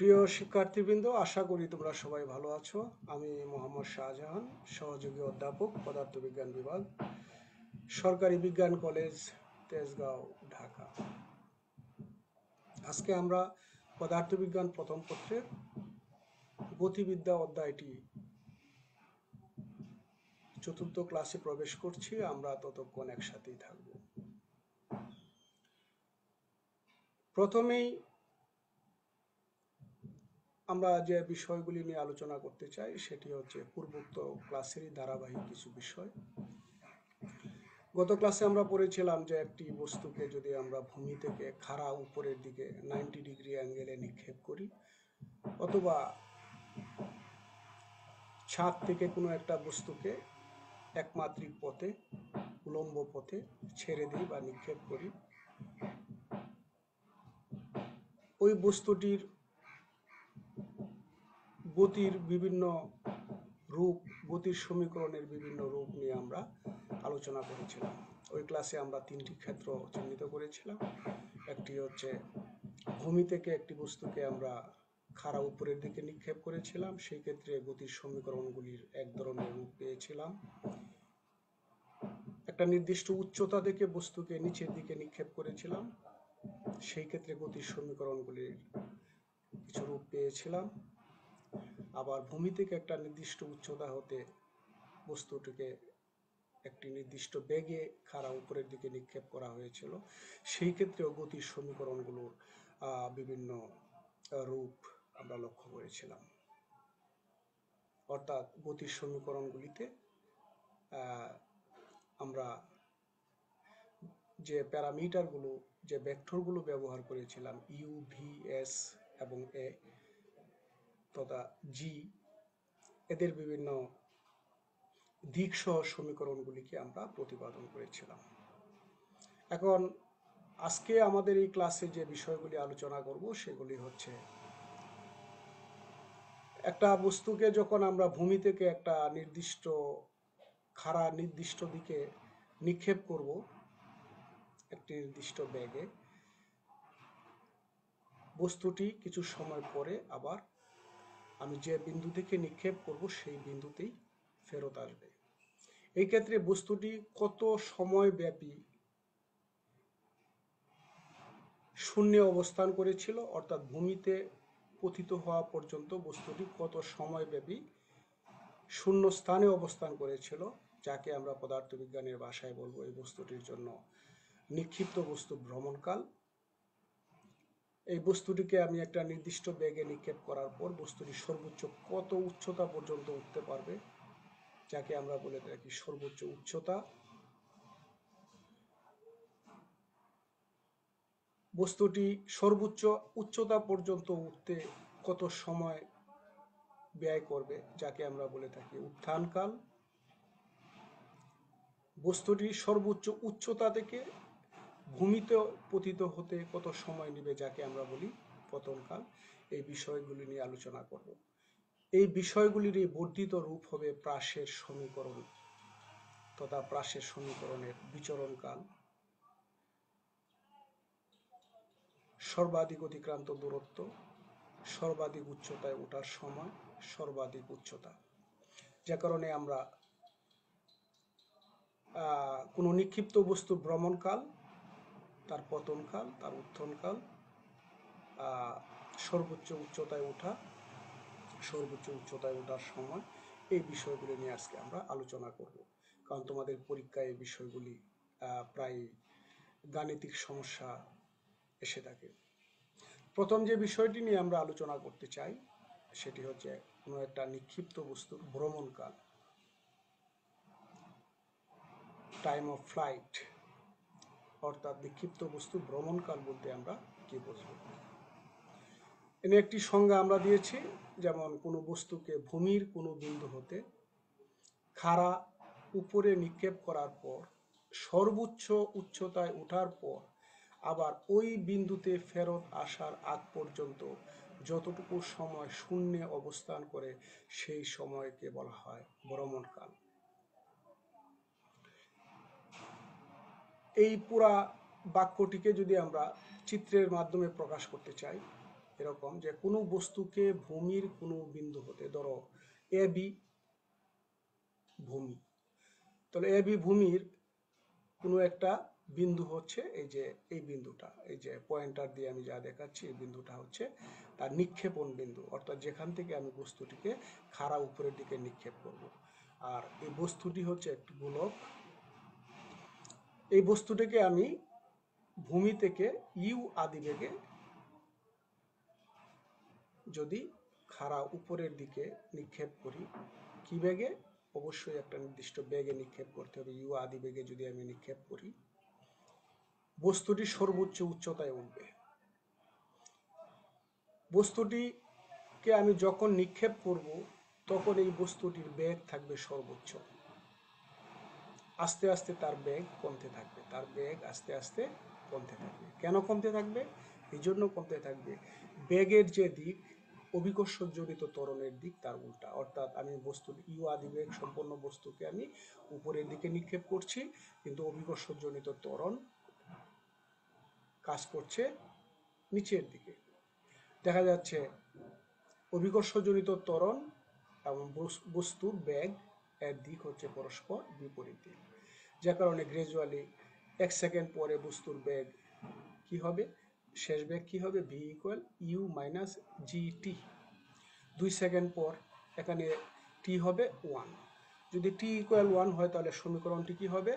প্রিয় শিক্ষার্থীবৃন্দ, আশা করি তোমরা সবাই ভালো আছো। আমি মোহাম্মদ শাহজাহান, সহযোগী অধ্যাপক, পদার্থবিজ্ঞান বিভাগ, সরকারি বিজ্ঞান কলেজ, তেজগাঁও, ঢাকা। আজকে আমরা পদার্থবিজ্ঞান প্রথম পত্রের গতিবিদ্যা অধ্যায়টি চতুর্থ ক্লাসে প্রবেশ করছি। আমরা ততক্ষণ একসাথেই থাকব। প্রথমেই আমরা যে বিষয়গুলি নিয়ে আলোচনা করতে চাই সেটি হচ্ছে পূর্বোক্ত ক্লাসেরই ধারাবাহিক কিছু বিষয়। গত ক্লাসে আমরা পড়েছিলাম যে একটি বস্তুকে যদি আমরা ভূমি থেকে খাড়া উপরের দিকে 90 ডিগ্রি অ্যাঙ্গেলে নিক্ষেপ করি, অথবা ছাদ থেকে কোনো একটা বস্তুকে একমাত্রিক পথে, উলম্ব পথে ছেড়ে দিই বা নিক্ষেপ করি, ওই বস্তুটির গতির বিভিন্ন রূপ, গতির সমীকরণের বিভিন্ন রূপ নিয়ে আমরা আলোচনা করেছিলাম। ওই ক্লাসে আমরা তিনটি ক্ষেত্র চিহ্নিত করেছিলাম। একটি হচ্ছে ভূমি থেকে একটি বস্তুকে আমরা খাড়া উপরের দিকে নিক্ষেপ করেছিলাম, সেই ক্ষেত্রে গতির সমীকরণগুলির এক ধরনের রূপ পেয়েছিলাম। একটা নির্দিষ্ট উচ্চতা থেকে বস্তুকে নিচের দিকে নিক্ষেপ করেছিলাম, সেই ক্ষেত্রে গতির সমীকরণগুলির কিছু রূপ পেয়েছিলাম। আবার ভূমি থেকে একটা নির্দিষ্ট উচ্চতা হতে বস্তুটিকে একটি নির্দিষ্ট বেগে খাড়া উপরের দিকে নিক্ষেপ করা হয়েছিল, সেই ক্ষেত্রেও গতির সমীকরণগুলোর বিভিন্ন রূপ আমরা লক্ষ্য করেছিলাম। অর্থাৎ গতির সমীকরণগুলিতে আমরা যে প্যারামিটারগুলো, যে ভেক্টরগুলো ব্যবহার করেছিলাম, ইউ, ভি, এস এবং এ তথা জি, এদের বিভিন্ন দিক সহ সমীকরণগুলিকে আমরা প্রতিপাদন করেছিলাম। এখন আজকে আমাদের এই ক্লাসে যে বিষয়গুলি আলোচনা করব সেগুলি হচ্ছে, একটা বস্তুকে যখন আমরা ভূমি থেকে একটা নির্দিষ্ট খাড়া নির্দিষ্ট দিকে নিক্ষেপ করব একটি নির্দিষ্ট বেগে, বস্তুটি কিছু সময় পরে আবার আমি যে বিন্দু থেকে নিক্ষেপ করব সেই বিন্দুতেই ফেরত আসবে। এই ক্ষেত্রে বস্তুটি কত সময় ব্যাপী শূন্যে অবস্থান করেছিল, অর্থাৎ ভূমিতে পতিত হওয়া পর্যন্ত বস্তুটি কত সময় ব্যাপী শূন্য স্থানে অবস্থান করেছিল, যাকে আমরা পদার্থবিজ্ঞানের ভাষায় বলবো এই বস্তুটির জন্য নিক্ষিপ্ত বস্তু ভ্রমণকাল। এই বস্তুটিকে আমি একটা নির্দিষ্ট বেগে নিক্ষেপ করার পর বস্তুটি সর্বোচ্চ কত উচ্চতা পর্যন্ত উঠতে পারবে, যাকে আমরা বলে থাকি সর্বোচ্চ উচ্চতা। বস্তুটি সর্বোচ্চ উচ্চতা পর্যন্ত উঠতে কত সময় ব্যয় করবে, যাকে আমরা বলে থাকি উত্থানকাল। বস্তুটি সর্বোচ্চ উচ্চতা থেকে ভূমিতে পতিত হতে কত সময় নেবে, যাকে আমরা বলি পতনকাল। এই বিষয়গুলি নিয়ে আলোচনা করব। এই বিষয়গুলির এই বর্ধিত রূপ হবে প্রাসের সমীকরণ তথা প্রাসের সমীকরণের বিচরণকাল, সর্বাধিক অতিক্রান্ত দূরত্ব, সর্বাধিক উচ্চতায় ওঠার সময়, সর্বাধিক উচ্চতা। যে কারণে আমরা কোনো নিক্ষিপ্ত বস্তু ভ্রমণকাল, তার পতনকাল, তার উত্থানকাল, সর্বোচ্চ উচ্চতায় ওঠা, সর্বোচ্চ উচ্চতায় ওঠার সময়, এই বিষয়গুলি নিয়ে আজকে আমরা আলোচনা করব। কারণ তোমাদের পরীক্ষায় এই বিষয়গুলি প্রায় গাণিতিক সমস্যা এসে থাকে। প্রথম যে বিষয়টি নিয়ে আমরা আলোচনা করতে চাই সেটি হচ্ছে কোনো একটা নিক্ষিপ্ত বস্তুর ভ্রমণকাল, টাইম অফ ফ্লাইট। অর্থাৎ নিক্ষিপ্ত বস্তু ভ্রমণকাল বলতে আমরা কি বুঝব। এনে একটি সংজ্ঞা আমরা দিয়েছি, যেমন কোনো বস্তুকে ভূমির কোনো বিন্দু হতে খাড়া উপরে নিক্ষেপ করার পর সর্বোচ্চ উচ্চতায় ওঠার পর আবার ওই বিন্দুতে ফেরত আসার আগ পর্যন্ত যতটুকু সময় শূন্যে অবস্থান করে সেই সময়কে বলা হয় ভ্রমণকাল। এই পুরা বাক্যটিকে যদি আমরা চিত্রের মাধ্যমে প্রকাশ করতে চাই, এরকম যে কোনো বস্তুকে ভূমির কোনো বিন্দু হতে, ধরো এ বি ভূমি, তাহলে এ বি ভূমির কোনো একটা বিন্দু হচ্ছে এই যে এই বিন্দুটা, এই যে পয়েন্টার দিয়ে আমি যা দেখাচ্ছি এই বিন্দুটা হচ্ছে তার নিক্ষেপণ বিন্দু, অর্থাৎ যেখান থেকে আমি বস্তুটিকে খাড়া উপরের দিকে নিক্ষেপ করব। আর এই বস্তুটি হচ্ছে একটি গোলক। এই বস্তুটিকে আমি ভূমি থেকে ইউ আদিবেগে যদি খাড়া উপরের দিকে নিক্ষেপ করি, কি বেগে? অবশ্যই একটা নির্দিষ্ট বেগে নিক্ষেপ করতে হবে। ইউ আদি বেগে যদি আমি নিক্ষেপ করি, বস্তুটি সর্বোচ্চ উচ্চতায় উঠবে। বস্তুটিকে আমি যখন নিক্ষেপ করব তখন এই বস্তুটির বেগ থাকবে সর্বোচ্চ, আস্তে আস্তে তার বেগ কমতে থাকবে, তার বেগ আস্তে আস্তে কমতে থাকবে। কেন কমতে থাকবে? এই জন্য কমতে থাকবে, বেগের যে দিক অভিকর্ষজনিত ত্বরণের দিক তার উল্টা, অর্থাৎ আমি বস্তুর ইউ আদি বেগ সম্পন্ন বস্তুকে আমি উপরের দিকে নিক্ষেপ করছি, কিন্তু অভিকর্ষজনিত ত্বরণ কাজ করছে নিচের দিকে। দেখা যাচ্ছে অভিকর্ষজনিত ত্বরণ এবং বস্তুর বেগ এর দিক হচ্ছে পরস্পর বিপরীত দিক, যে কারণে গ্রাজুয়ালি 1 সেকেন্ড পরে বস্তুর বেগ কি হবে? শেষ বেগ কি হবে? V equal u minus g t. 2 second পর এখানে টি হবে 1। যদি টি ইকুয়াল 1 হয় তাহলে সমীকরণটি কি হবে?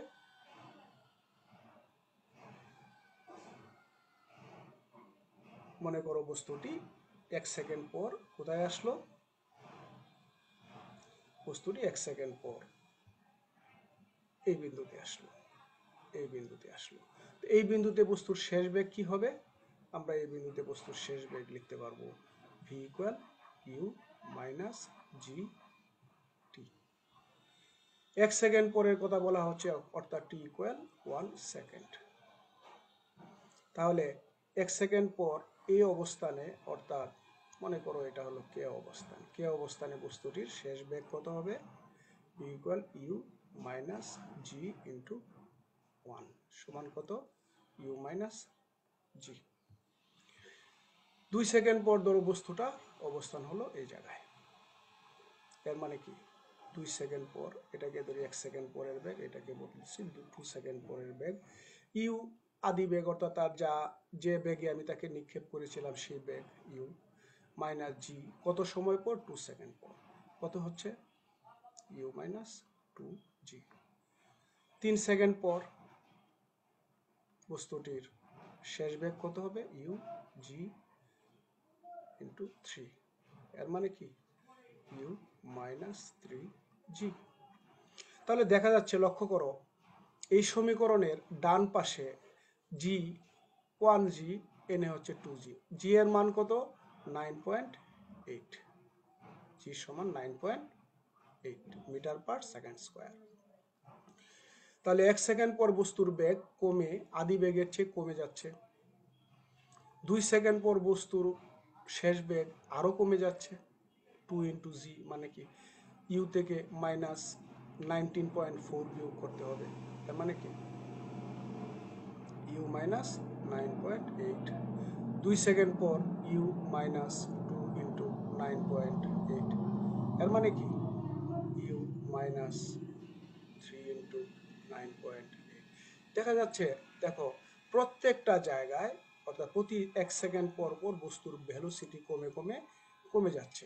মনে করো বস্তুটি 1 সেকেন্ড পর কোথায় আসলো? বস্তুটি 1 সেকেন্ড পর এই বিন্দুতে আসলো, এই বিন্দুতে আসলো। এই বিন্দুতে বস্তুর শেষ বেগ কি হবে? আমরা এই বিন্দুতে বস্তুর শেষ বেগ লিখতে পারবো v equal u minus g t. 1 second পরের কথা বলা হচ্ছে, অর্থাৎ টি ইকুয়াল 1 সেকেন্ড। তাহলে 1 সেকেন্ড পর এই অবস্থানে, অর্থাৎ মনে করো এটা হলো কে অবস্থান, কে অবস্থানে বস্তুটির শেষ বেগ কত হবে? V equal u minus g into 1 সমান কত? You minus G. 2 সেকেন্ড পর ধরো বস্তুটা অবস্থান হলো এই জায়গায়। এর মানে কি? 2 সেকেন্ড পর, এটাকে ধরি 1 সেকেন্ড পরের বেগ, এটাকে বলছি 2 সেকেন্ড পরের বেগ। ইউ আদি বেগ, অর্থাৎ তার যে বেগে আমি তাকে নিক্ষেপ করেছিলাম সেই বেগ ইউ মাইনাস জি কত সময় পর? 2 সেকেন্ড পর। কত হচ্ছে? You minus 2 G. 3 সেকেন্ড পর বস্তুটির শেষ বেগ কত হবে? You G into 3। এর মানে কি? ইউ মাইনাস 3 জি। তাহলে দেখা যাচ্ছে, লক্ষ্য করো এই সমীকরণের ডান পাশে জি 1 জি, এনে হচ্ছে 2 জি। জি এর মান কত? 9.8। জি সমান 9.8 মিটার পার সেকেন্ড স্কোয়ার। তাহলে 1 সেকেন্ড পর বস্তুর বেগ কমে আদি বেগের চেয়ে কমে যাচ্ছে। 2 সেকেন্ড পর বস্তুর শেষ বেগ আরো কমে যাচ্ছে, 2 ইন্টু জি, মানে কি ইউ থেকে মাইনাস 19.4 বিয়োগ করতে হবে। তার মানে কি ইউ মাইনাস 9.8। 2 সেকেন্ড পর ইউ মাইনাস 2 ইন্টু 9.8, এর মানে কি ইউ মাইনাস 3 ইন্টু 9.8। দেখা যাচ্ছে, দেখো প্রত্যেকটা জায়গায়, অর্থাৎ প্রতি 1 সেকেন্ড পর পর বস্তুর ভেলোসিটি কমে কমে কমে যাচ্ছে।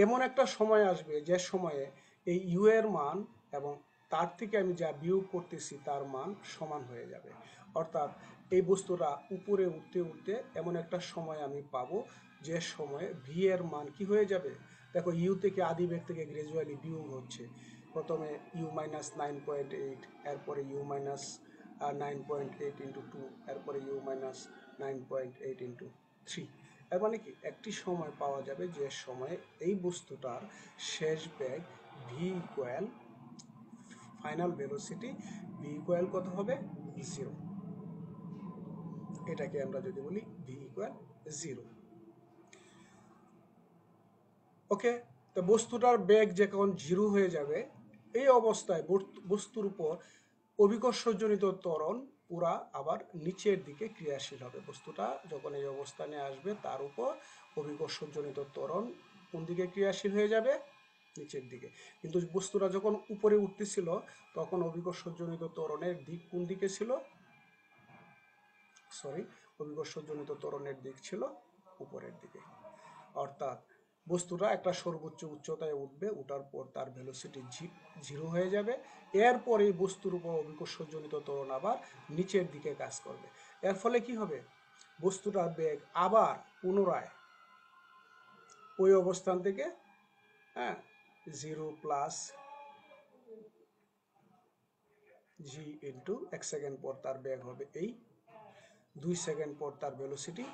এমন একটা সময় আসবে যে সময়ে এই ইউ এর মান এবং তার থেকে আমি যা বিয়োগ করতেছি তার মান সমান হয়ে যাবে, অর্থাৎ এই বস্তুটা উপরে উঠতে উঠতে এমন একটা সময় আমি পাবো যে সময়ে ভি এর মান কি হয়ে যাবে? দেখো ইউ থেকে আদি বেগ থেকে গ্রাজুয়ালি বিয়োগ হচ্ছে, প্রথমে ইউ মাইনাস 9.8, এরপরে ইউ মাইনাস 9.8 ইন্টু 2, এরপরে ইউ মাইনাস 9.8 ইন্টু 3। এর মানে কি একটি সময় পাওয়া যাবে যে সময়ে এই বস্তুটার শেষ বেগ v equal final velocity v equal কত হবে? 0। এটাকে আমরা যদি বলি ভি ইকুয়াল 0। ওকে, তো বস্তুটার বেগ যখন 0 হয়ে যাবে, এই অবস্থায় বস্তুর উপর অভিকর্ষজনিত ত্বরণ পুরা আবার নিচের দিকে ক্রিয়াশীল হবে। বস্তুটা যখন এই অবস্থানে আসবে তার উপর অভিকর্ষজনিত ত্বরণ কোন দিকে ক্রিয়াশীল হয়ে যাবে? নিচের দিকে। কিন্তু বস্তুটা যখন উপরে উঠতেছিল তখন অভিকর্ষজনিত ত্বরণের দিক কোন দিকে ছিল? অভিকর্ষজনিত ত্বরণের দিক ছিল উপরের দিকে। অর্থাৎ বস্তুটা একটা সর্বোচ্চ উচ্চতায় উঠবে, উঠার পর তার ভেলোসিটি 0 হয়ে যাবে। এরপর এই বস্তুর উপর অভিকর্ষজনিত ত্বরণ আবার নিচের দিকে কাজ করবে। এর ফলে কি হবে? বস্তুটার বেগ আবার পুনরায় ওই অবস্থান থেকে 0 প্লাস জি ইন্টু 1 সেকেন্ড পর তার বেগ হবে এই, 2 সেকেন্ড পর তার ভেলোসিটি,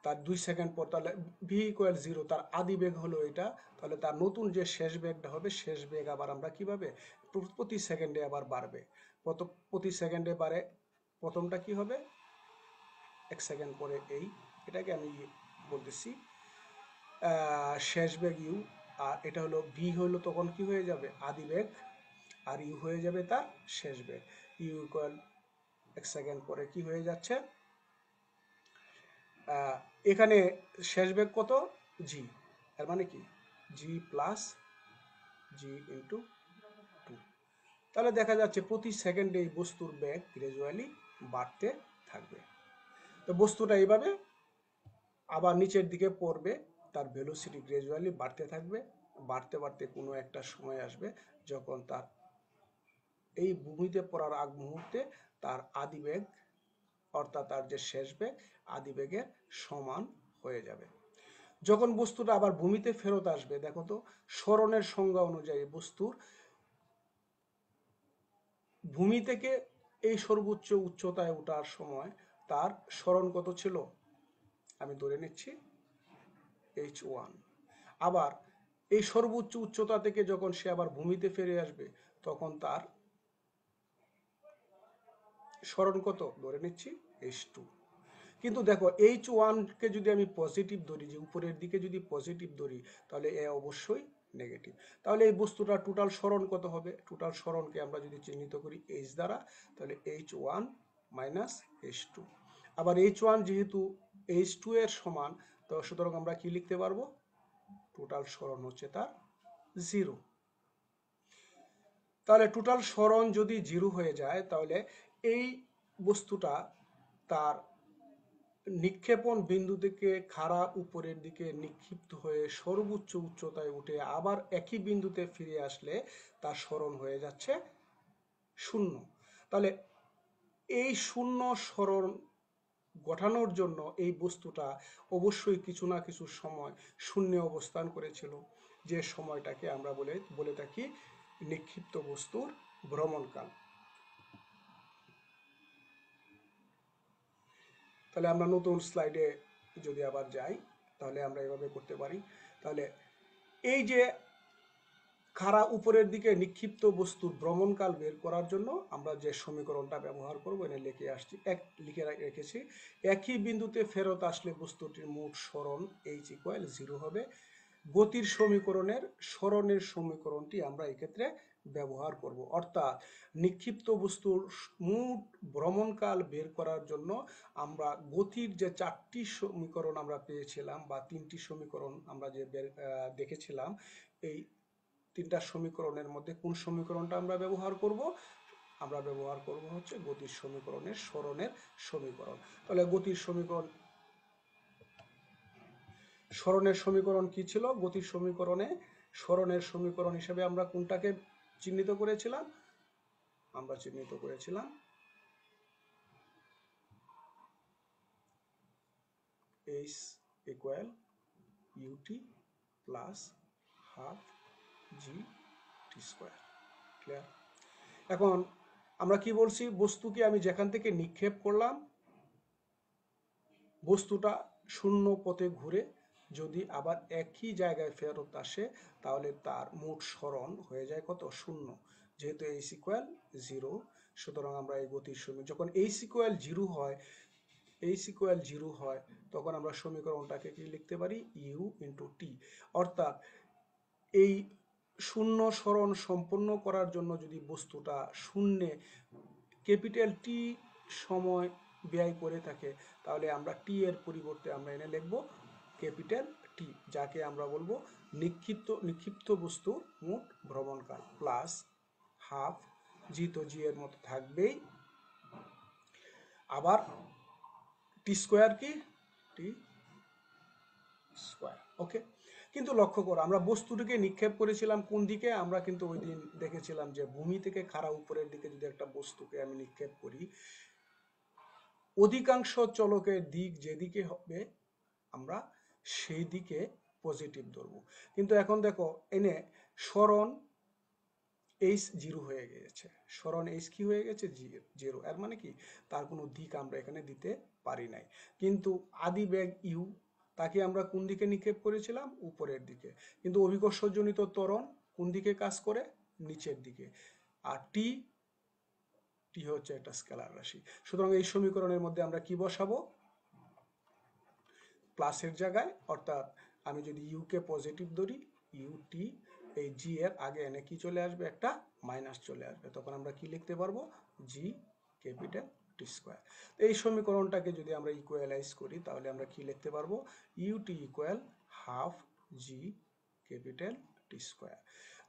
তার 2 সেকেন্ড পর, তাহলে ভি ইকুয়াল 0, তার আদি বেগ হলো এটা। তাহলে তার নতুন যে শেষ বেগটা হবে, শেষ বেগ আবার আমরা কিভাবে প্রতি সেকেন্ডে আবার বাড়বে, প্রতি সেকেন্ডে বাড়ে। প্রথমটা কি হবে? 1 সেকেন্ড পরে এই, এটাকে আমি বলতেছি শেষ বেগ ইউ, আর এটা হলো ভি, হলো তখন কি হয়ে যাবে? আদি বেগ, আর ইউ হয়ে যাবে তার শেষ বেগ। ইউ ইকুয়াল 1 সেকেন্ড পরে কি হয়ে যাচ্ছে? এখানে শেষ বেগ কত? জি। এর মানে কি? জি প্লাস জি ইন্টু 2। তাহলে দেখা যাচ্ছে প্রতি সেকেন্ডে এই বস্তুর বেগ গ্র্যাজুয়ালি বাড়তে থাকবে। তো বস্তুটা এইভাবে আবার নিচের দিকে পড়বে, তার ভেলোসিটি গ্র্যাজুয়ালি বাড়তে থাকবে। বাড়তে বাড়তে কোনো একটা সময় আসবে যখন তার এই ভূমিতে পড়ার আগ মুহূর্তে তার আদি বেগ, অর্থাৎ তার যে শেষ বেগ, আদি বেগের সমান হয়ে যাবে। যখন বস্তুটা আবার ভূমিতে ফেরত আসবে, দেখো তো সরণের সংজ্ঞা অনুযায়ী বস্তুর ভূমি থেকে এই সর্বোচ্চ উচ্চতায় ওঠার সময় তার সরণ কত ছিল? আমি ধরে নিচ্ছি h1। আবার এই সর্বোচ্চ উচ্চতা থেকে যখন সে আবার ভূমিতে ফিরে আসবে তখন তার সরণ কত? ধরে নিচ্ছি h2। কিন্তু দেখো h1কে যদি আমি পজিটিভ ধরি, যে উপরের দিকে যদি পজিটিভ ধরি, তাহলে এ অবশ্যই নেগেটিভ। তাহলে এই বস্তুটার টোটাল সরণ কত হবে? টোটাল সরণকে আমরা যদি চিহ্নিত করি h দ্বারা, তাহলে h1 মাইনাস h2। আবার h1 যেহেতু h2 এর সমান, তো সুতরাং আমরা কি লিখতে পারবো? টোটাল সরণ হচ্ছে তার 0। তাহলে টোটাল সরণ যদি 0 হয়ে যায়, তাহলে এই বস্তুটা তার নিক্ষেপণ বিন্দু থেকে খাড়া উপরের দিকে নিক্ষিপ্ত হয়ে সর্বোচ্চ উচ্চতায় উঠে আবার একই বিন্দুতে ফিরে আসলে তার সরণ হয়ে যাচ্ছে 0। তাহলে এই 0 সরণ গঠানোর জন্য এই বস্তুটা অবশ্যই কিছু না কিছু সময় শূন্যে অবস্থান করেছিল, যে সময়টাকে আমরা বলে থাকি নিক্ষিপ্ত বস্তুর ভ্রমণকাল। তাহলে আমরা নতুন স্লাইডে যদি আবার যাই, তাহলে আমরা এভাবে করতে পারি। তাহলে এই যে খাড়া উপরের দিকে নিক্ষিপ্ত বস্তুর ভ্রমণকাল বের করার জন্য আমরা যে সমীকরণটা ব্যবহার করব, এনে লিখে রেখেছি। একই বিন্দুতে ফেরত আসলে বস্তুটির মোট সরণ h ইকুয়াল 0 হবে। গতির সমীকরণের সরণের সমীকরণটি আমরা এক্ষেত্রে ব্যবহার করব। অর্থাৎ নিক্ষিপ্ত বস্তুর মোট ভ্রমণকাল বের করার জন্য আমরা গতির যে 4টি সমীকরণ আমরা পেয়েছিলাম, বা 3টি সমীকরণ আমরা যে দেখেছিলাম, এই 3টা সমীকরণের মধ্যে কোন সমীকরণটা আমরা ব্যবহার করব? আমরা ব্যবহার করব হচ্ছে গতির সমীকরণের সরণের সমীকরণ। তাহলে গতির সমীকরণ, সরণের সমীকরণ কি ছিল? গতির সমীকরণে সরণের সমীকরণ হিসেবে আমরা কোনটাকে চিহ্নিত করেছিলাম? আমরা চিহ্নিত করেছিলাম h equal ut plus half g t square. Clear? এখন আমরা কি বলছি? বস্তুকে আমি যেখান থেকে নিক্ষেপ করলাম, বস্তুটা শূন্য পথে ঘুরে যদি আবার একই জায়গায় ফেরত আসে, তাহলে তার মোট সরণ হয়ে যায় কত? 0। যেহেতু h ইকুয়াল 0, সুতরাং আমরা এই গতির সমীকরণ, যখন h ইকুয়াল 0 হয়, h ইকুয়াল 0 হয়, তখন আমরা সমীকরণটাকে কি লিখতে পারি? u into T. অর্থাৎ এই শূন্য সরণ সম্পন্ন করার জন্য যদি বস্তুটা শূন্যে ক্যাপিটাল টি সময় ব্যয় করে থাকে, তাহলে আমরা টি এর পরিবর্তে আমরা এনে লিখব ক্যাপিটাল টি, যাকে আমরা বলবো নিক্ষিপ্ত বস্তুর মোট ভ্রমণকাল প্লাস হাফ, জি তো জি এর মতো থাকবেই, আবার টি স্কোয়ার কি টি স্কোয়ার। ওকে, কিন্তু লক্ষ্য করো আমরা বস্তুটিকে নিক্ষেপ করেছিলাম কোন দিকে, আমরা কিন্তু ওই দিন দেখেছিলাম যে ভূমি থেকে খাড়া উপরের দিকে যদি একটা বস্তুকে আমি নিক্ষেপ করি, অধিকাংশ চলকের দিক যেদিকে হবে আমরা সেই দিকে পজিটিভ ধরবো। কিন্তু এখন দেখো এনে সরণ এইচ জিরো হয়ে গিয়েছে, সরণ এইচ কি হয়ে গেছে জিরো, এর মানে কি তার কোনো দিক আমরা এখানে দিতে পারি নাই। কিন্তু আদি বেগ ইউ, তাকে আমরা কোন দিকে নিক্ষেপ করেছিলাম, উপরের দিকে, কিন্তু অভিকর্ষজনিত ত্বরণ কোন দিকে কাজ করে, নিচের দিকে। আর টি টি হচ্ছে একটা স্কেলার রাশি, সুতরাং এই সমীকরণের মধ্যে আমরা কি বসাবো, প্লাসের জায়গায়, অর্থাৎ আমি যদি ইউকে পজিটিভ ধরি, ইউ টি, এই জি এর আগে এনে কি চলে আসবে, একটা মাইনাস চলে আসবে, তখন আমরা কি লিখতে পারবো, জি ক্যাপিটাল টি স্কোয়ার। এই সমীকরণটাকে যদি আমরা ইকুয়ালাইজ করি তাহলে আমরা কি লিখতে পারবো, U T equal half g capital টি স্কোয়ার।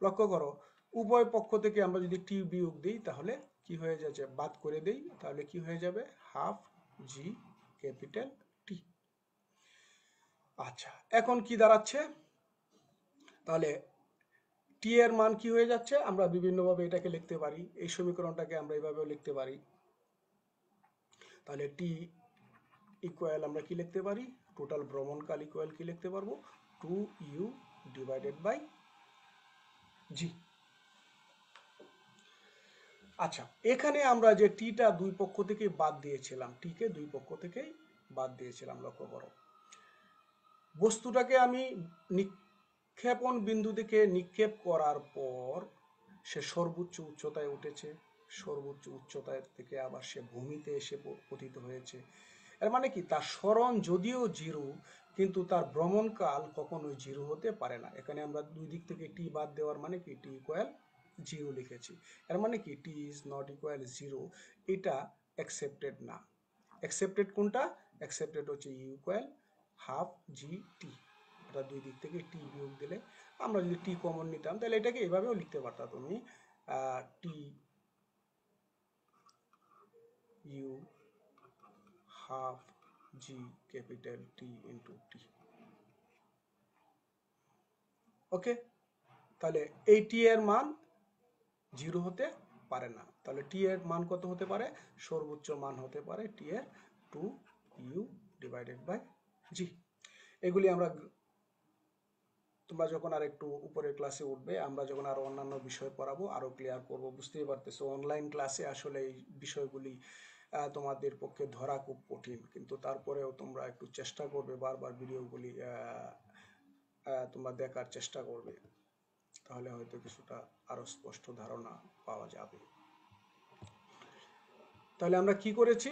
লক্ষ্য করো উভয় পক্ষ থেকে আমরা যদি টি বিয়োগ দিই তাহলে কি হয়ে যাচ্ছে, বাদ করে দেই, তাহলে কি হয়ে যাবে, হাফ জি ক্যাপিটাল টি। আচ্ছা, এখন কি দাঁড়াচ্ছে, তাহলে টি এর মান কি হয়ে যাচ্ছে, আমরা বিভিন্নভাবে এটাকে লিখতে পারি, এই সমীকরণটাকে আমরা এইভাবেও লিখতে পারি। তাহলে টি ইকুয়াল আমরা কি লিখতে পারি, টোটাল ভ্রমণকাল ইকুয়াল কি লিখতে পারবো, 2u ডিভাইডেড বাই জি। আচ্ছা, এখানে আমরা যে টিটা দুই পক্ষ থেকে বাদ দিয়েছিলাম, টিকে দুই পক্ষ থেকেই বাদ দিয়েছিলাম, লক্ষ্য করো বস্তুটাকে আমি নিক্ষেপণ বিন্দু থেকে নিক্ষেপ করার পর সে সর্বোচ্চ উচ্চতায় উঠেছে, সর্বোচ্চ উচ্চতায় থেকে আবার সে ভূমিতে এসে পতিত হয়েছে, এর মানে কি তার সরণ যদিও জিরো কিন্তু তার ভ্রমণকাল কখনোই জিরো হতে পারে না। এখানে আমরা দুই দিক থেকে টি বাদ দেওয়ার মানে কি টি ইকুয়াল জিরো লিখেছি, এর মানে কি টি ইজ নট ইকুয়াল জিরো, এটা অ্যাকসেপ্টেড না। অ্যাকসেপ্টেড কোনটা, অ্যাকসেপ্টেড হচ্ছে ইউ ইকুয়াল হাফ জি টি, এটা দুই দিক থেকে টি বিয়োগ দিলে, আমরা যদি টি কমন নিতাম তাহলে এটাকে এভাবেও লিখতে পারতাম তুমি, t u half g capital t into t. Okay, তাহলে এই টি এর মান জিরো হতে পারে না, তাহলে টি এর মান কত হতে পারে, সর্বোচ্চ মান হতে পারে টি এর 2u ডিভাইডেড বাই জি। এগুলি আমরা, তোমরা যখন আর একটু উপরের ক্লাসে উঠবে, আমরা যখন আরো অন্যান্য বিষয় পড়াবো আরো ক্লিয়ার করব, বুঝতেই পারতেছো অনলাইন ক্লাসে আসলে এই বিষয়গুলি তোমাদের পক্ষে ধরা খুব কঠিন, কিন্তু তারপরেও তোমরা একটু চেষ্টা করবে, বারবার ভিডিওগুলি তোমরা দেখার চেষ্টা করবে, তাহলে হয়তো কিছুটা আরো স্পষ্ট ধারণা পাওয়া যাবে। তাহলে আমরা কি করেছি,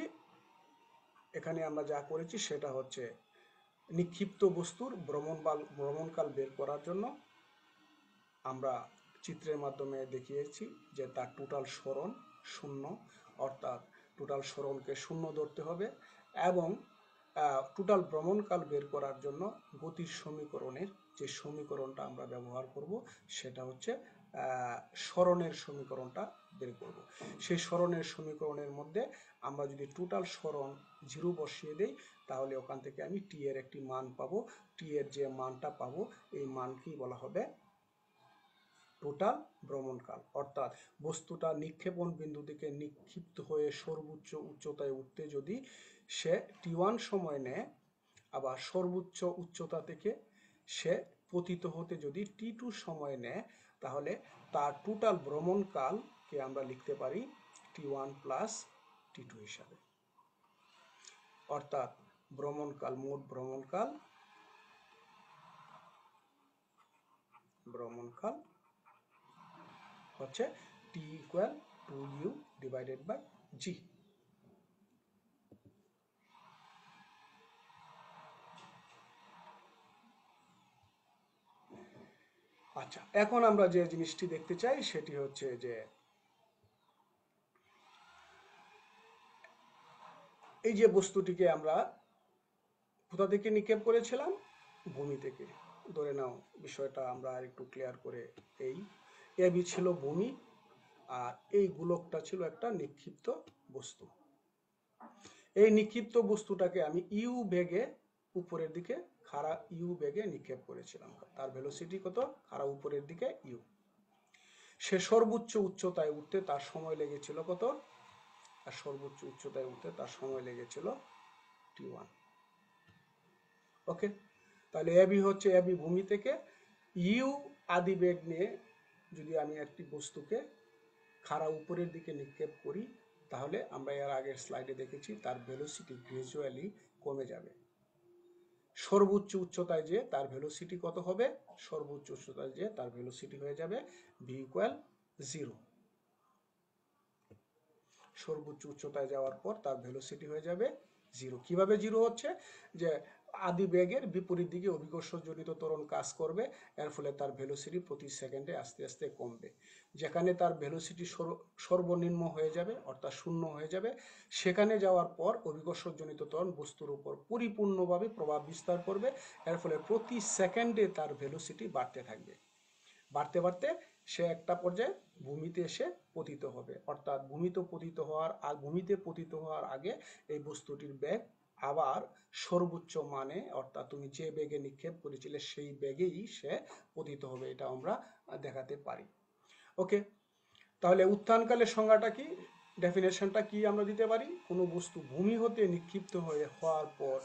এখানে আমরা যা করেছি সেটা হচ্ছে নিক্ষিপ্ত বস্তুর ভ্রমণকাল বের করার জন্য আমরা চিত্রের মাধ্যমে দেখিয়েছি যে তার টোটাল সরণ শূন্য, অর্থাৎ টোটাল সরণকে শূন্য ধরতে হবে, এবং টোটাল ভ্রমণকাল বের করার জন্য গতির সমীকরণের যে সমীকরণটা আমরা ব্যবহার করব সেটা হচ্ছে সরণের সমীকরণটা বের করব। সেই সরণের সমীকরণের মধ্যে আমরা যদি টোটাল সরণ জিরো বসিয়ে দেই তাহলে ওখান থেকে আমি টি এর একটি মান পাবো, টি এর যে মানটা পাবো এই মানকেই বলা হবে টোটাল ভ্রমণকাল, অর্থাৎ বস্তুটা নিক্ষেপণ বিন্দু থেকে নিক্ষিপ্ত হয়ে সর্বোচ্চ উচ্চতায় উঠতে যদি সে টি1 সময় নেয়, আবার সর্বোচ্চ উচ্চতা থেকে সে পতিত হতে যদি টি2 সময় নেয়, তাহলে তার টোটাল ভ্রমণকালকে আমরা লিখতে পারি টি1 প্লাস টি2 হিসাবে, অর্থাৎ ভ্রমণকাল, মোট ভ্রমণকাল হচ্ছে টি ইকুয়াল 2u ডিভাইডেড বাই জি। আচ্ছা, এখন আমরা যে জিনিসটি দেখতে চাই সেটি হচ্ছে যে এই যে বস্তুটিকে আমরা কোথা থেকে নিক্ষেপ করেছিলাম, ভূমি থেকে। ধরে নাও বিষয়টা আমরা আর একটু ক্লিয়ার করে, এই এবি ছিল ভূমি আর এই গোলকটা ছিল একটা নিক্ষিপ্ত বস্তু। এই নিক্ষিপ্ত বস্তুটাকে আমি ইউ বেগে উপরের দিকে খাড়া ইউ বেগে নিক্ষেপ করেছিলাম। তার ভেলোসিটি কত? খাড়া উপরের দিকে ইউ। সে সর্বোচ্চ উচ্চতায় উঠতে তার সময় লেগেছিল কত? আর সর্বোচ্চ উচ্চতায় উঠতে তার সময় লেগেছিল t1। ওকে, তাহলে এবি হচ্ছে, এবি ভূমি থেকে ইউ আদি বেগ নিয়ে যদি আমি একটি বস্তুকে খাড়া উপরের দিকে নিক্ষেপ করি, তাহলে আমরা এর আগের স্লাইডে দেখেছি তার ভেলোসিটি গ্রাজুয়ালি কমে যাবে। সর্বোচ্চ উচ্চতায় যে তার ভেলোসিটি কত হবে? সর্বোচ্চ উচ্চতায় যে তার ভেলোসিটি হয়ে যাবে ভি ইকুয়াল 0। সর্বোচ্চ উচ্চতায় যাওয়ার পর তার ভেলোসিটি হয়ে যাবে 0। কিভাবে 0 হচ্ছে? যে আদি বেগের বিপরীত দিকে অভিকর্ষজনিত ত্বরণ কাজ করবে, এর ফলে তার ভেলোসিটি প্রতি সেকেন্ডে আস্তে আস্তে কমবে। যেখানে তার ভেলোসিটি সর্বনিম্ন হয়ে যাবে, অর্থাৎ শূন্য হয়ে যাবে, সেখানে যাওয়ার পর অভিকর্ষজনিত ত্বরণ বস্তুর উপর পরিপূর্ণভাবে প্রভাব বিস্তার করবে, এর ফলে প্রতি সেকেন্ডে তার ভেলোসিটি বাড়তে থাকবে। বাড়তে বাড়তে সে একটা পর্যায়ে ভূমিতে এসে পতিত হবে, অর্থাৎ ভূমিতে পতিত হওয়ার আগে এই বস্তুটির বেগ আবার সর্বোচ্চ মানে, অর্থাৎ তুমি যে বেগে নিক্ষেপ করেছিলে সেই বেগেই সে পতিত হবে। এটা আমরা দেখাতে পারি। ওকে, তাহলে উত্থানকালের সংজ্ঞাটা কি, ডেফিনেশনটা কি আমরা দিতে পারি? কোনো বস্তু ভূমি হতে নিক্ষিপ্ত হওয়ার পর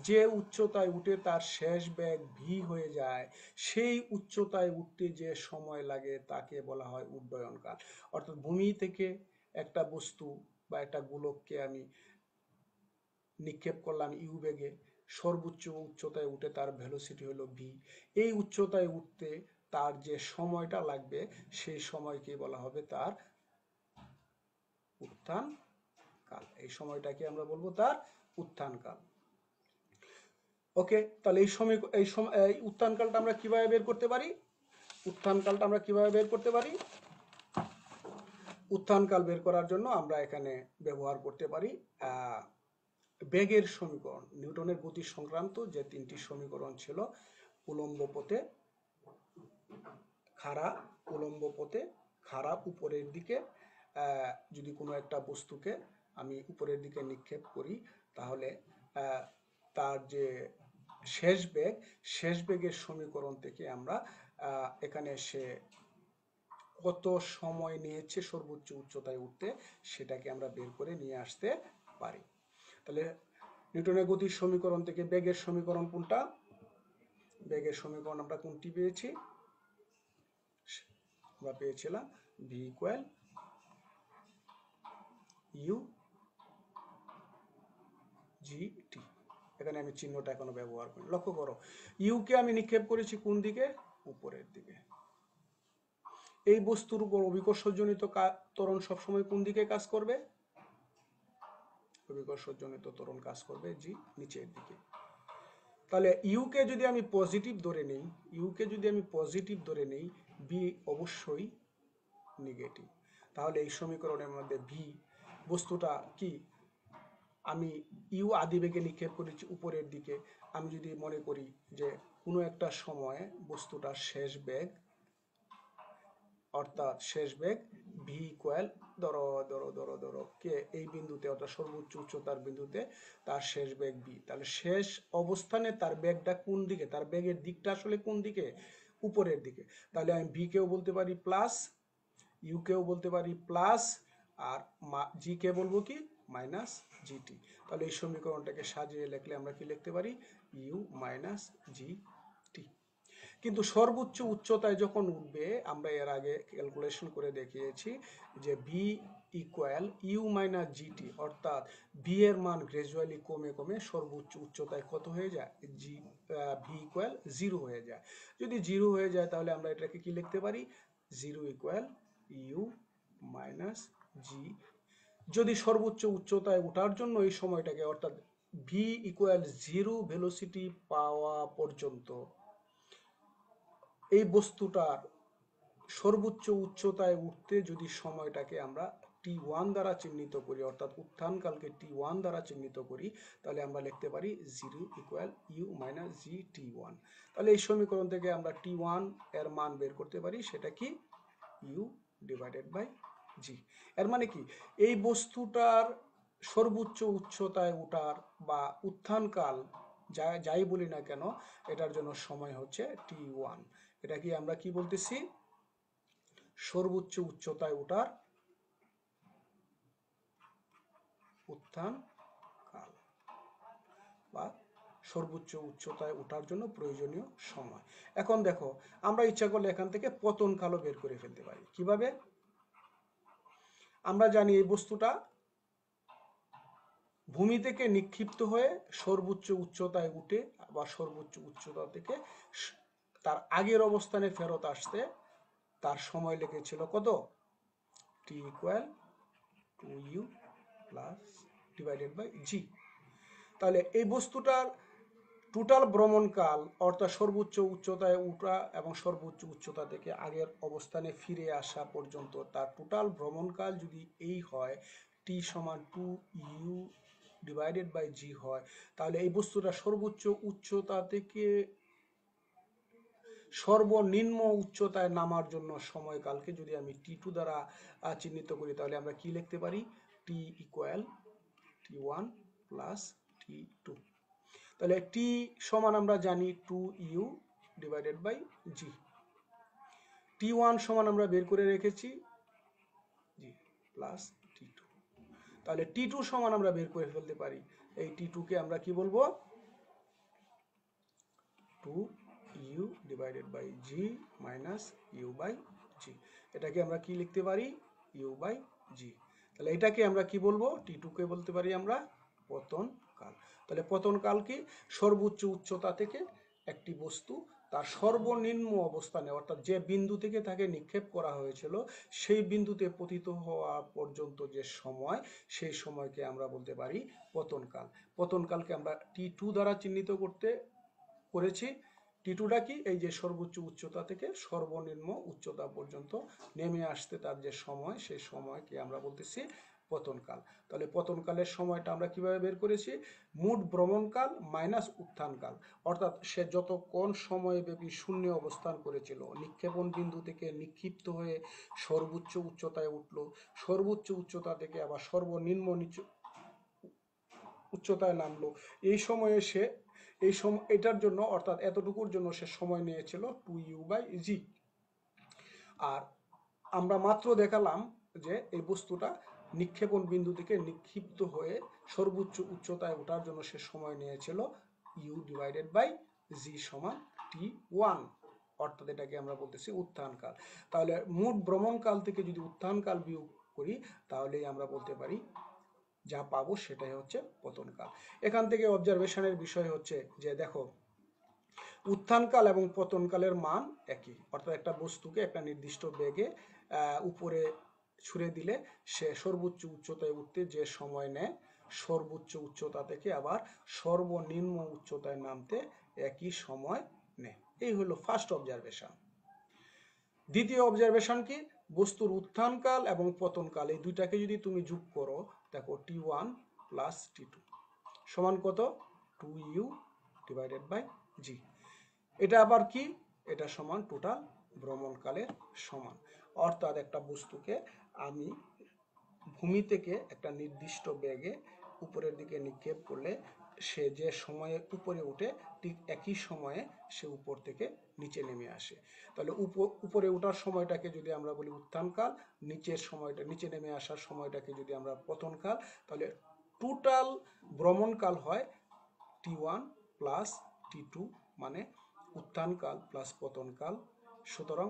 যে উচ্চতায় উঠে তার শেষ বেগ ভি হয়ে যায়, সেই উচ্চতায় উঠতে যে সময় লাগে তাকে বলা হয় উড্ডয়নকাল। অর্থাৎ ভূমি থেকে একটা বস্তু বা একটা গোলককে আমি নিক্ষেপ করলাম ইউ বেগে, সর্বোচ্চ উচ্চতায় উঠে তার ভেলোসিটি হলো ভি। এই উচ্চতায় উঠতে তার যে সময়টা লাগবে সেই সময়কে বলা হবে তার উত্থান কাল। এই সময়টাকে আমরা বলবো তার উত্থান কাল। ওকে, তাহলে এই উত্থান কালটা আমরা কিভাবে বের করতে পারি? উত্থান কালটা আমরা কিভাবে বের করতে পারি? উত্থান কাল বের করার জন্য আমরা এখানে ব্যবহার করতে পারি বেগের সমীকরণ। নিউটনের গতি সংক্রান্ত যে তিনটি সমীকরণ ছিল, উলম্ব পথে খাড়া উপরের দিকে যদি কোনো একটা বস্তুকে আমি উপরের দিকে নিক্ষেপ করি, তাহলে তার যে শেষ বেগের সমীকরণ থেকে আমরা এখানে সে কত সময় নিয়েছে সর্বোচ্চ উচ্চতায় উঠতে সেটাকে আমরা বের করে নিয়ে আসতে পারি। তাহলে নিউটনের গতির সমীকরণ থেকে বেগের সমীকরণ কোনটা? বেগের সমীকরণ আমরা কোনটি পেয়েছি? আমরা পেয়েছিলাম ভি ইকুয়াল ইউ জি টি। এখানে আমি চিহ্নটা এখনো ব্যবহার করি, লক্ষ্য করো ইউকে আমি নিক্ষেপ করেছি কোন দিকে? উপরের দিকে। এই বস্তুর উপর অভিকর্ষজনিত ত্বরণ সবসময় কোন দিকে কাজ করবে? অভিকর্ষজনিত ত্বরণ কাজ করবে জি নিচের দিকে। তাহলে ইউকে যদি আমি পজিটিভ ধরে নেই, বি অবশ্যই নেগেটিভ। তাহলে এই সমীকরণের মধ্যে ভি বস্তুটা কি, আমি ইউ আদিবেগে নিক্ষেপ করেছি উপরের দিকে। আমি যদি মনে করি যে কোনো একটা সময়ে বস্তুটার শেষ বেগ, অর্থাৎ শেষ বেগ ভি ইকুয়াল ধরো কে এই বিন্দুতে, অর্থাৎ সর্বোচ্চ উচ্চতার বিন্দুতে তার শেষ বেগ ভি, তাহলে শেষ অবস্থানে তার বেগটা কোন দিকে? তার বেগের দিকটা আসলে কোন দিকে? উপরের দিকে। তাহলে আমি ভি কেও বলতে পারি প্লাস, ইউ কেও বলতে পারি প্লাস, আর জি কে বলবো কি মাইনাস জিটি। তাহলে এই সমীকরণটাকে সাজিয়ে লিখলে আমরা কি লিখতে পারি? ইউ মাইনাস জি টি। কিন্তু সর্বোচ্চ উচ্চতায় যখন উঠবে, আমরা এর আগে ক্যালকুলেশন করে দেখিয়েছি যে v equal u minus g t, অর্থাৎ ভি এর মান গ্রাজুয়ালি কমে কমে সর্বোচ্চ উচ্চতায় কত হয়ে যায়? ভি ইকুয়াল 0 হয়ে যায়। যদি 0 হয়ে যায় তাহলে আমরা এটাকে কি লিখতে পারি? 0 ইকুয়াল ইউ মাইনাস জি। যদি সর্বোচ্চ উচ্চতায় ওঠার জন্য এই সময়টাকে, অর্থাৎ ভি ইকুয়াল 0 ভেলোসিটি পাওয়া পর্যন্ত এই বস্তুটার সর্বোচ্চ উচ্চতায় উঠতে যদি সময়টাকে আমরা t T1 দ্বারা চিহ্নিত করি, অর্থাৎ উত্থানকালকে T1 দ্বারা চিহ্নিত করি, তাহলে আমরা লিখতে পারি 0 ইকুয়াল ইউ মাইনাস জি T1। তাহলে এই সমীকরণ থেকে আমরা T1 এর মান বের করতে পারি, সেটা কি ইউ ডিভাইডেড বাই জি। এর মানে কি, এই বস্তুটার সর্বোচ্চ উচ্চতায় ওঠার বা উত্থানকাল যাই বলি না কেন, এটার জন্য সময় হচ্ছে T1। এটা কি আমরা কি বলতেছি, সর্বোচ্চ উচ্চতায় ওঠার উত্থানকাল বা সর্বোচ্চ উচ্চতায় ওঠার জন্য প্রয়োজনীয় সময়। এখন দেখো, আমরা ইচ্ছা করলে এখান থেকে পতনকালও বের করে ফেলতে পারি। কিভাবে? আমরা জানি এই বস্তুটা ভূমি থেকে নিক্ষিপ্ত হয়ে সর্বোচ্চ উচ্চতায় উঠে বা সর্বোচ্চ উচ্চতা থেকে তার আগের অবস্থানে ফেরত আসতে তার সময় লেগেছিল কত? T equal 2u plus divided by g. তাহলে এই বস্তুটার টোটাল ভ্রমণকাল, অর্থাৎ সর্বোচ্চ উচ্চতায় উঠা এবং সর্বোচ্চ উচ্চতা থেকে আগের অবস্থানে ফিরে আসা পর্যন্ত তার টোটাল ভ্রমণকাল যদি এই হয়, টি সমান 2u ডিভাইডেড বাই জি হয়, তাহলে এই বস্তুটা সর্বোচ্চ উচ্চতা থেকে সর্বনিম্ন উচ্চতায় নামার জন্য সময়কালকে যদি আমি T2 দ্বারা চিহ্নিত করি, তাহলে আমরা কি লিখতে পারি? T equal T1 plus T2। তাহলে টি সমান আমরা জানি 2u divided by G. T1 সমান আমরা বের করে রেখেছি জি প্লাস T2। তাহলে T2 সমান আমরা বের করে ফেলতে পারি, এই T2 কে আমরা কি বলবো? 2u divided by g minus u by g. এটাকে আমরা কি লিখতে পারি? U by g. তাহলে এটাকে আমরা কি বলবো? T2 কে বলতে পারি আমরা পতনকাল। তাহলে পতনকাল কি? সর্বোচ্চ উচ্চতা থেকে একটি বস্তু তার সর্বনিম্ন অবস্থানে, অর্থাৎ যে বিন্দু থেকে তাকে নিক্ষেপ করা হয়েছিল সেই বিন্দুতে পতিত হওয়া পর্যন্ত যে সময়, সেই সময়কে আমরা বলতে পারি পতনকাল। পতনকালকে আমরা T2 দ্বারা চিহ্নিত করেছি। T2টা কি? এই যে সর্বোচ্চ উচ্চতা থেকে সর্বনিম্ন উচ্চতা পর্যন্ত নেমে আসতে তার যে সময়, সেই সময়কে আমরা বলতেছি পতনকাল। তাহলে পতনকালের সময়টা আমরা কিভাবে বের করেছি? মোট ভ্রমণকাল মাইনাস উত্থানকাল, অর্থাৎ সে যতক্ষণ সময় ব্যাপী শূন্য অবস্থান করেছিল, নিক্ষেপণ বিন্দু থেকে নিক্ষিপ্ত হয়ে সর্বোচ্চ উচ্চতায় উঠলো, সর্বোচ্চ উচ্চতা থেকে আবার সর্বনিম্ন উচ্চতায় নামলো, এই সময়ে সে এটার জন্য, অর্থাৎ এতটুকুর জন্য সে সময় নিয়েছিল 2u বাই জি। আর আমরা মাত্র দেখালাম যে এই বস্তুটা নিক্ষেপণ বিন্দু থেকে নিক্ষিপ্ত হয়ে সর্বোচ্চ উচ্চতায় ওঠার জন্য সে সময় নিয়েছিল ইউ ডিভাইডেড বাই জি সমান T1, অর্থাৎ এটাকে আমরা বলতেছি উত্থানকাল। তাহলে মোট ভ্রমণকাল থেকে যদি উত্থানকাল বিয়োগ করি, তাহলেই আমরা বলতে পারি যা পাবো সেটাই হচ্ছে পতনকাল। এখান থেকে অবজারভেশনের বিষয় হচ্ছে যে দেখো, উত্থানকাল এবং পতনকালের মান একই, অর্থাৎ একটা বস্তুকে একটা নির্দিষ্ট বেগে উপরে ছুড়ে দিলে সে সর্বোচ্চ উচ্চতায় উঠতে যে সময় নেয়, সর্বোচ্চ উচ্চতা থেকে আবার সর্বনিম্ন উচ্চতায় নামতে একই সময় নেয়। এই হলো ফার্স্ট অবজারভেশন। দ্বিতীয় অবজারভেশন কি? বস্তুর উত্থানকাল এবং পতনকাল এই দুইটাকে যদি তুমি যোগ করো, দেখো T1 প্লাস T2 সমান কত? 2u ডিভাইডেড বাই জি। এটা আবার কি? এটা সমান টোটাল ভ্রমণকালের সমান। অর্থাৎ একটা বস্তুকে আমি ভূমি থেকে একটা নির্দিষ্ট বেগে উপরের দিকে নিক্ষেপ করলে সে যে সময়ে উপরে উঠে, ঠিক একই সময়ে সে উপর থেকে নিচে নেমে আসে। তাহলে উপরে ওঠার সময়টাকে যদি আমরা বলি উত্থানকাল, নিচের সময়টা, নিচে নেমে আসার সময়টাকে যদি আমরা পতনকাল, তাহলে টোটাল ভ্রমণকাল হয় T1 প্লাস T2, মানে উত্থানকাল প্লাস পতনকাল। সুতরাং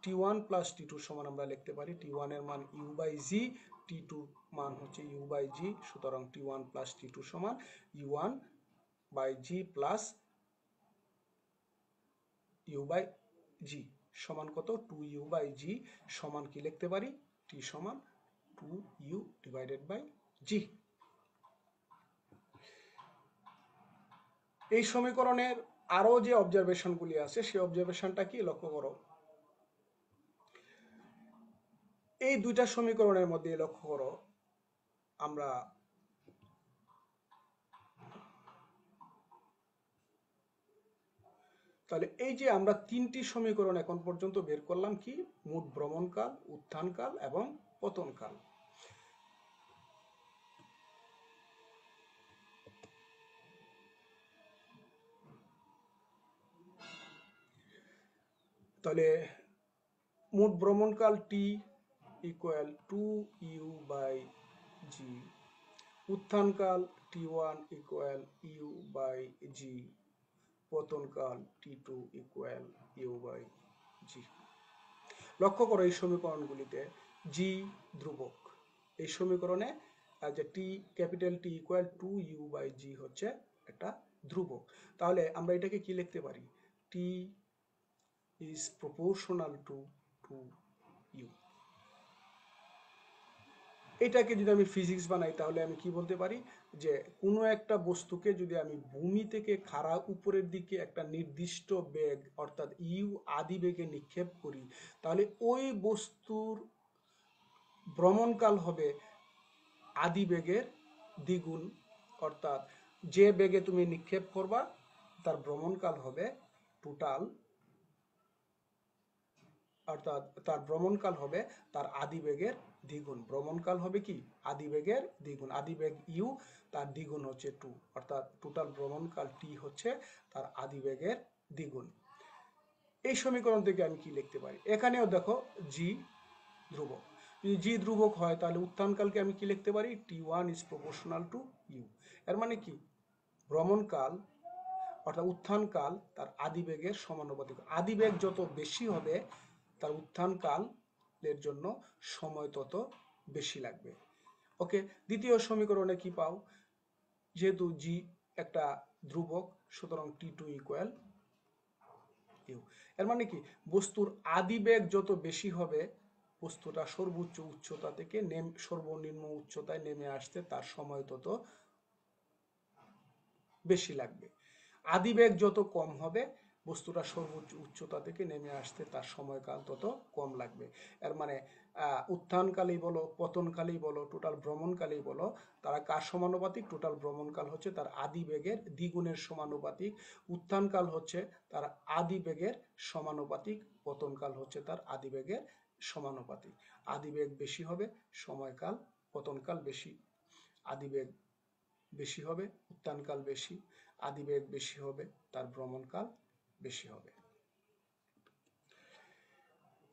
T1 প্লাস T2 সমান আমরা লিখতে পারি T1 এর মান ইউ বাই জি, T2 মান হচ্ছে ইউ বাই জি। সুতরাং T1 প্লাস T2 সমান U1 by g plus u by g সমান কত? 2u বাই জি সমান কি লিখতে পারি? T সমান 2u ডিভাইডেড বাই জি। এই সমীকরণের আরো যে অবজারভেশনগুলি আছে, সেই অবজারভেশনটা কি লক্ষ্য করো। এই দুইটা সমীকরণের মধ্যে লক্ষ্য করো, আমরা তাহলে এই যে আমরা তিনটি সমীকরণ এখন পর্যন্ত বের করলাম, কি মোট ভ্রমণকাল, উত্থানকাল এবং পতনকাল। তাহলে মোট ভ্রমণকাল টি ইকুয়াল 2u/g, উত্থানকাল t1 ইকুয়াল u/g, পতনকাল t2 ইকুয়াল u/g। লক্ষ্য করো এই সমীকরণগুলিতে g ধ্রুবক, এই সমীকরণে যে টি ক্যাপিটাল টি ইকুয়াল 2u/g হচ্ছে একটা ধ্রুবক। তাহলে আমরা এটাকে কি লিখতে পারি? t is proportional to 2u। এটাকে যদি আমি ফিজিক্স বানাই তাহলে আমি কি বলতে পারি যে কোনো একটা বস্তুকে যদি আমি ভূমি থেকে খাড়া উপরের দিকে একটা নির্দিষ্ট বেগ অর্থাৎ ইউ আদি বেগে নিক্ষেপ করি, তাহলে ওই বস্তুর ভ্রমণকাল হবে আদি বেগের দ্বিগুণ, অর্থাৎ যে বেগে তুমি নিক্ষেপ করবা তার ভ্রমণকাল হবে টোটাল, অর্থাৎ তার ভ্রমণকাল হবে তার আদিবেগের দ্বিগুণ। ভ্রমণকাল হবে কি আদিবেগের দ্বিগুণ, আদিবেগ ইউ, তার দ্বিগুণ হচ্ছে 2, অর্থাৎ টোটাল ভ্রমণকাল টি হচ্ছে তার আদিবেগের দ্বিগুণ। এই সমীকরণ থেকে আমি কি লিখতে পারি? এখানেও দেখো জি ধ্রুবক, যদি জি ধ্রুবক হয় তাহলে উত্থানকালকে আমি কি লিখতে পারি? t1 is proportional to u। এর মানে কি ভ্রমণকাল অর্থাৎ উত্থানকাল তার আদিবেগের সমানুপাতিক। আদিবেগ যত বেশি হবে তার উত্থানকালের জন্য সময় তত বেশি লাগবে। ওকে, দ্বিতীয় সমীকরণে কি পাও? যেহেতু জি একটা ধ্রুবক, সুতরাং t2 ইকুয়াল ইউ। এর মানে কি বস্তুর আদিবেগ যত বেশি হবে বস্তুটা সর্বোচ্চ উচ্চতা থেকে সর্বনিম্ন উচ্চতায় নেমে আসতে তার সময় তত বেশি লাগবে। আদিবেগ যত কম হবে বস্তুটা সর্বোচ্চ উচ্চতা থেকে নেমে আসতে তার সময়কাল তত কম লাগবে। এর মানে উত্থানকালেই বলো পতনকালেই বলো টোটাল ভ্রমণকালেই বলো তারা কার সমানুপাতিক? টোটাল ভ্রমণকাল হচ্ছে তার আদিবেগের দ্বিগুণের সমানুপাতিক, উত্থানকাল হচ্ছে তার আদিবেগের সমানুপাতিক, পতনকাল হচ্ছে তার আদিবেগের সমানুপাতিক। আদিবেগ বেশি হবে সময়কাল, পতনকাল বেশি, আদিবেগ বেশি হবে উত্থানকাল বেশি, আদিবেগ বেশি হবে তার ভ্রমণকাল বেশি হবে।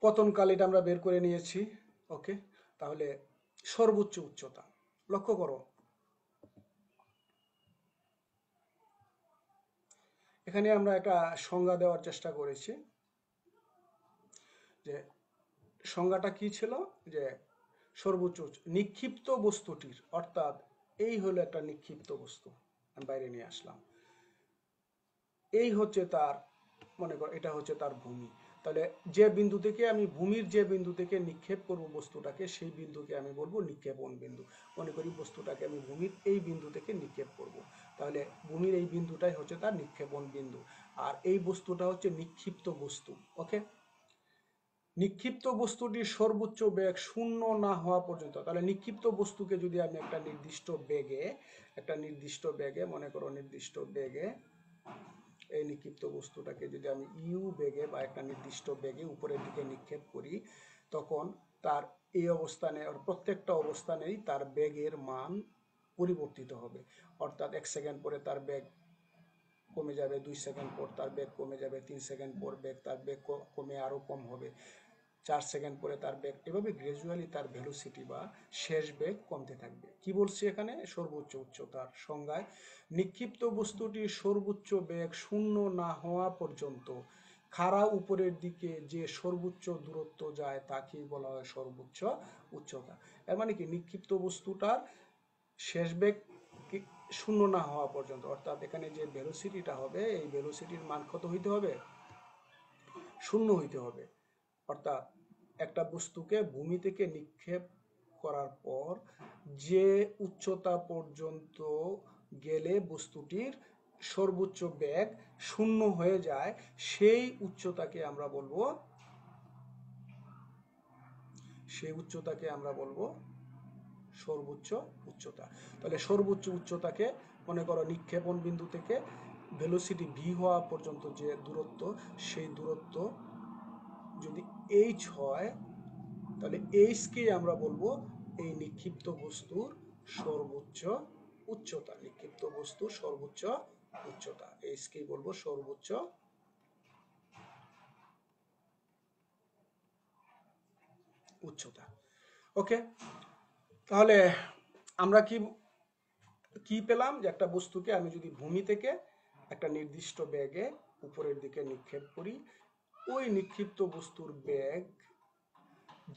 পতনকাল এটা আমরা বের করে নিয়েছি। ওকে, তাহলে সর্বোচ্চ উচ্চতা লক্ষ্য করো, এখানে আমরা একটা সংজ্ঞা দেওয়ার চেষ্টা করেছি। যে সংজ্ঞাটা কি ছিল? যে সর্বোচ্চ নিক্ষিপ্ত বস্তুটির, অর্থাৎ এই হলো একটা নিক্ষিপ্ত বস্তু, আমি বাইরে নিয়ে আসলাম, এই হচ্ছে তার, মনে কর এটা হচ্ছে তার ভূমি। তাহলে যে বিন্দু থেকে আমি ভূমির যে বিন্দু থেকে নিক্ষেপ করব বস্তুটাকে সেই বিন্দুকে আমি বলবো নিক্ষেপণ বিন্দু। মনে করি বস্তুটাকে আমি ভূমির এই বিন্দু থেকে নিক্ষেপ করব, তাহলে ভূমির এই বিন্দুটাই হচ্ছে তার নিক্ষেপণ বিন্দু, আর এই বস্তুটা হচ্ছে নিক্ষিপ্ত বস্তু। ওকে, নিক্ষিপ্ত বস্তুটির সর্বোচ্চ বেগ শূন্য না হওয়া পর্যন্ত, তাহলে নিক্ষিপ্ত বস্তুকে যদি আমি একটা নির্দিষ্ট বেগে মনে করো নির্দিষ্ট বেগে এই নিক্ষিপ্ত বস্তুটাকে যদি আমি ইউ বেগে বা একটা নির্দিষ্ট বেগে উপরের দিকে নিক্ষেপ করি, তখন তার এই অবস্থানে প্রত্যেকটা অবস্থানেই তার বেগের মান পরিবর্তিত হবে। অর্থাৎ 1 সেকেন্ড পরে তার বেগ কমে যাবে, 2 সেকেন্ড পর তার বেগ কমে যাবে, 3 সেকেন্ড পর তার বেগ কমে আরো কম হবে, 4 সেকেন্ড পরে তার বেগ, এভাবে গ্রাজুয়ালি তার ভেলোসিটি বা শেষ বেগ কমতে থাকবে। কি বলছি এখানে? সর্বোচ্চ উচ্চতার সংজ্ঞায় নিক্ষিপ্ত বস্তুটির সর্বোচ্চ বেগ শূন্য না হওয়া পর্যন্ত খাড়া উপরের দিকে যে সর্বোচ্চ দূরত্ব যায় তাকেই বলা হয় সর্বোচ্চ উচ্চতা। এর মানে কি নিক্ষিপ্ত বস্তুটার শেষ বেগ শূন্য না হওয়া পর্যন্ত, অর্থাৎ এখানে যে ভেলোসিটিটা হবে এই ভেলোসিটির মান কত হইতে হবে? শূন্য হইতে হবে। অর্থাৎ একটা বস্তুকে ভূমি থেকে নিক্ষেপ করার পর যে উচ্চতা পর্যন্ত গেলে বস্তুটির সর্বোচ্চ বেগ শূন্য হয়ে যায় সেই উচ্চতাকে আমরা বলবো সেই উচ্চতাকে আমরা বলবো সর্বোচ্চ উচ্চতা। তাহলে সর্বোচ্চ উচ্চতাকে মনে করো নিক্ষেপণ বিন্দু থেকে ভেলোসিটি ভি হওয়া পর্যন্ত যে দূরত্ব, সেই দূরত্ব যদি এইচ হয়, তাহলে এইচকে আমরা বলবো এই নিক্ষিপ্ত বস্তুর সর্বোচ্চ উচ্চতা। নিক্ষিপ্ত বস্তুর সর্বোচ্চ উচ্চতা, এইচকে বলবো সর্বোচ্চ উচ্চতা। ওকে, তাহলে আমরা কি পেলাম, যে একটা বস্তুকে আমি যদি ভূমি থেকে একটা নির্দিষ্ট বেগে উপরের দিকে নিক্ষেপ করি, ওই নিক্ষিপ্ত বস্তুর বেগ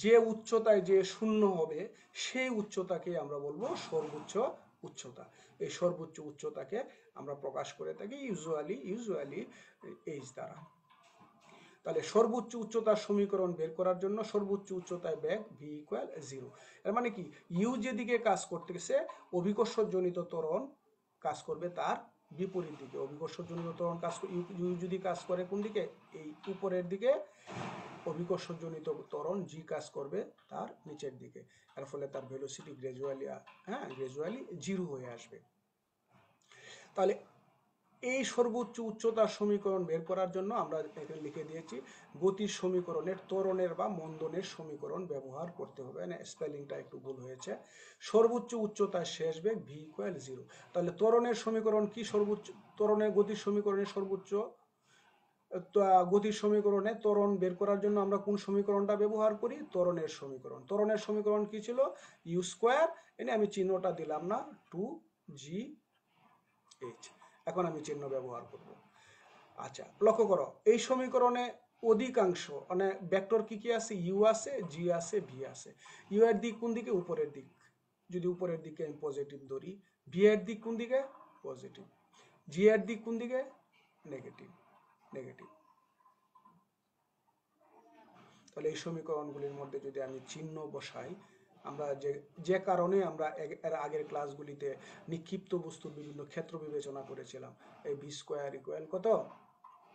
যে উচ্চতায় যে শূন্য হবে, সেই উচ্চতাকে আমরা বলবো সর্বোচ্চ উচ্চতা। এই সর্বোচ্চ উচ্চতাকে আমরা প্রকাশ করে থাকি ইউজুয়ালি এইচ দ্বারা। তাহলে সর্বোচ্চ উচ্চতার সমীকরণ বের করার জন্য সর্বোচ্চ উচ্চতায় বেগ ভি ইকুয়াল 0। এর মানে কি, ইউ যেদিকে কাজ করতেছে অভিকর্ষজনিত ত্বরণ কাজ করবে তার বিপরীত দিকে। অভিকর্ষজনিত ত্বরণ কাজ ইউ যদি কাজ করে কোন দিকে, এই উপরের দিকে, অভিকর্ষজনিত ত্বরণ জি কাজ করবে তার নিচের দিকে। এর ফলে তার ভেলোসিটি গ্র্যাজুয়ালি জিরো হয়ে আসবে। তাহলে এই সর্বোচ্চ উচ্চতার সমীকরণ বের করার জন্য আমরা এখানে লিখে দিয়েছি গতির সমীকরণের ত্বরণের বা মন্দনের সমীকরণ ব্যবহার করতে হবে। না, স্পেলিংটা একটু ভুল হয়েছে। সর্বোচ্চ উচ্চতার শেষ বেগ ভি ইকুয়াল 0। তাহলে ত্বরণের সমীকরণ কি, সর্বোচ্চ ত্বরণের গতির সমীকরণের সর্বোচ্চ গতির সমীকরণে ত্বরণ বের করার জন্য আমরা কোন সমীকরণটা ব্যবহার করি, ত্বরণের সমীকরণ। ত্বরণের সমীকরণ কি ছিল, ইউ স্কোয়ার, এনে আমি চিহ্নটা দিলাম না, 2gh। এখন আমি চিহ্ন ব্যবহার করব। আচ্ছা, লক্ষ্য করো এই সমীকরণে অধিকাংশ মানে ভেক্টর কি আছে, ইউ আছে, জি আছে, ভি আছে। ইউ এর দিক কোন দিকে, উপরের দিক। যদি উপরের দিকে আমি পজিটিভ ধরি, ভি এর দিক কোন দিকে, পজিটিভ। জি এর দিক কোন দিকে, নেগেটিভ। তাহলে এই সমীকরণগুলির মধ্যে যদি আমি চিহ্ন বসাই, আমরা যে কারণে আমরা এর আগের ক্লাসগুলিতে নিক্ষিপ্ত বস্তুর বিভিন্ন ক্ষেত্র বিবেচনা করেছিলাম, এই ভি স্কোয়ার ইকুয়াল কত,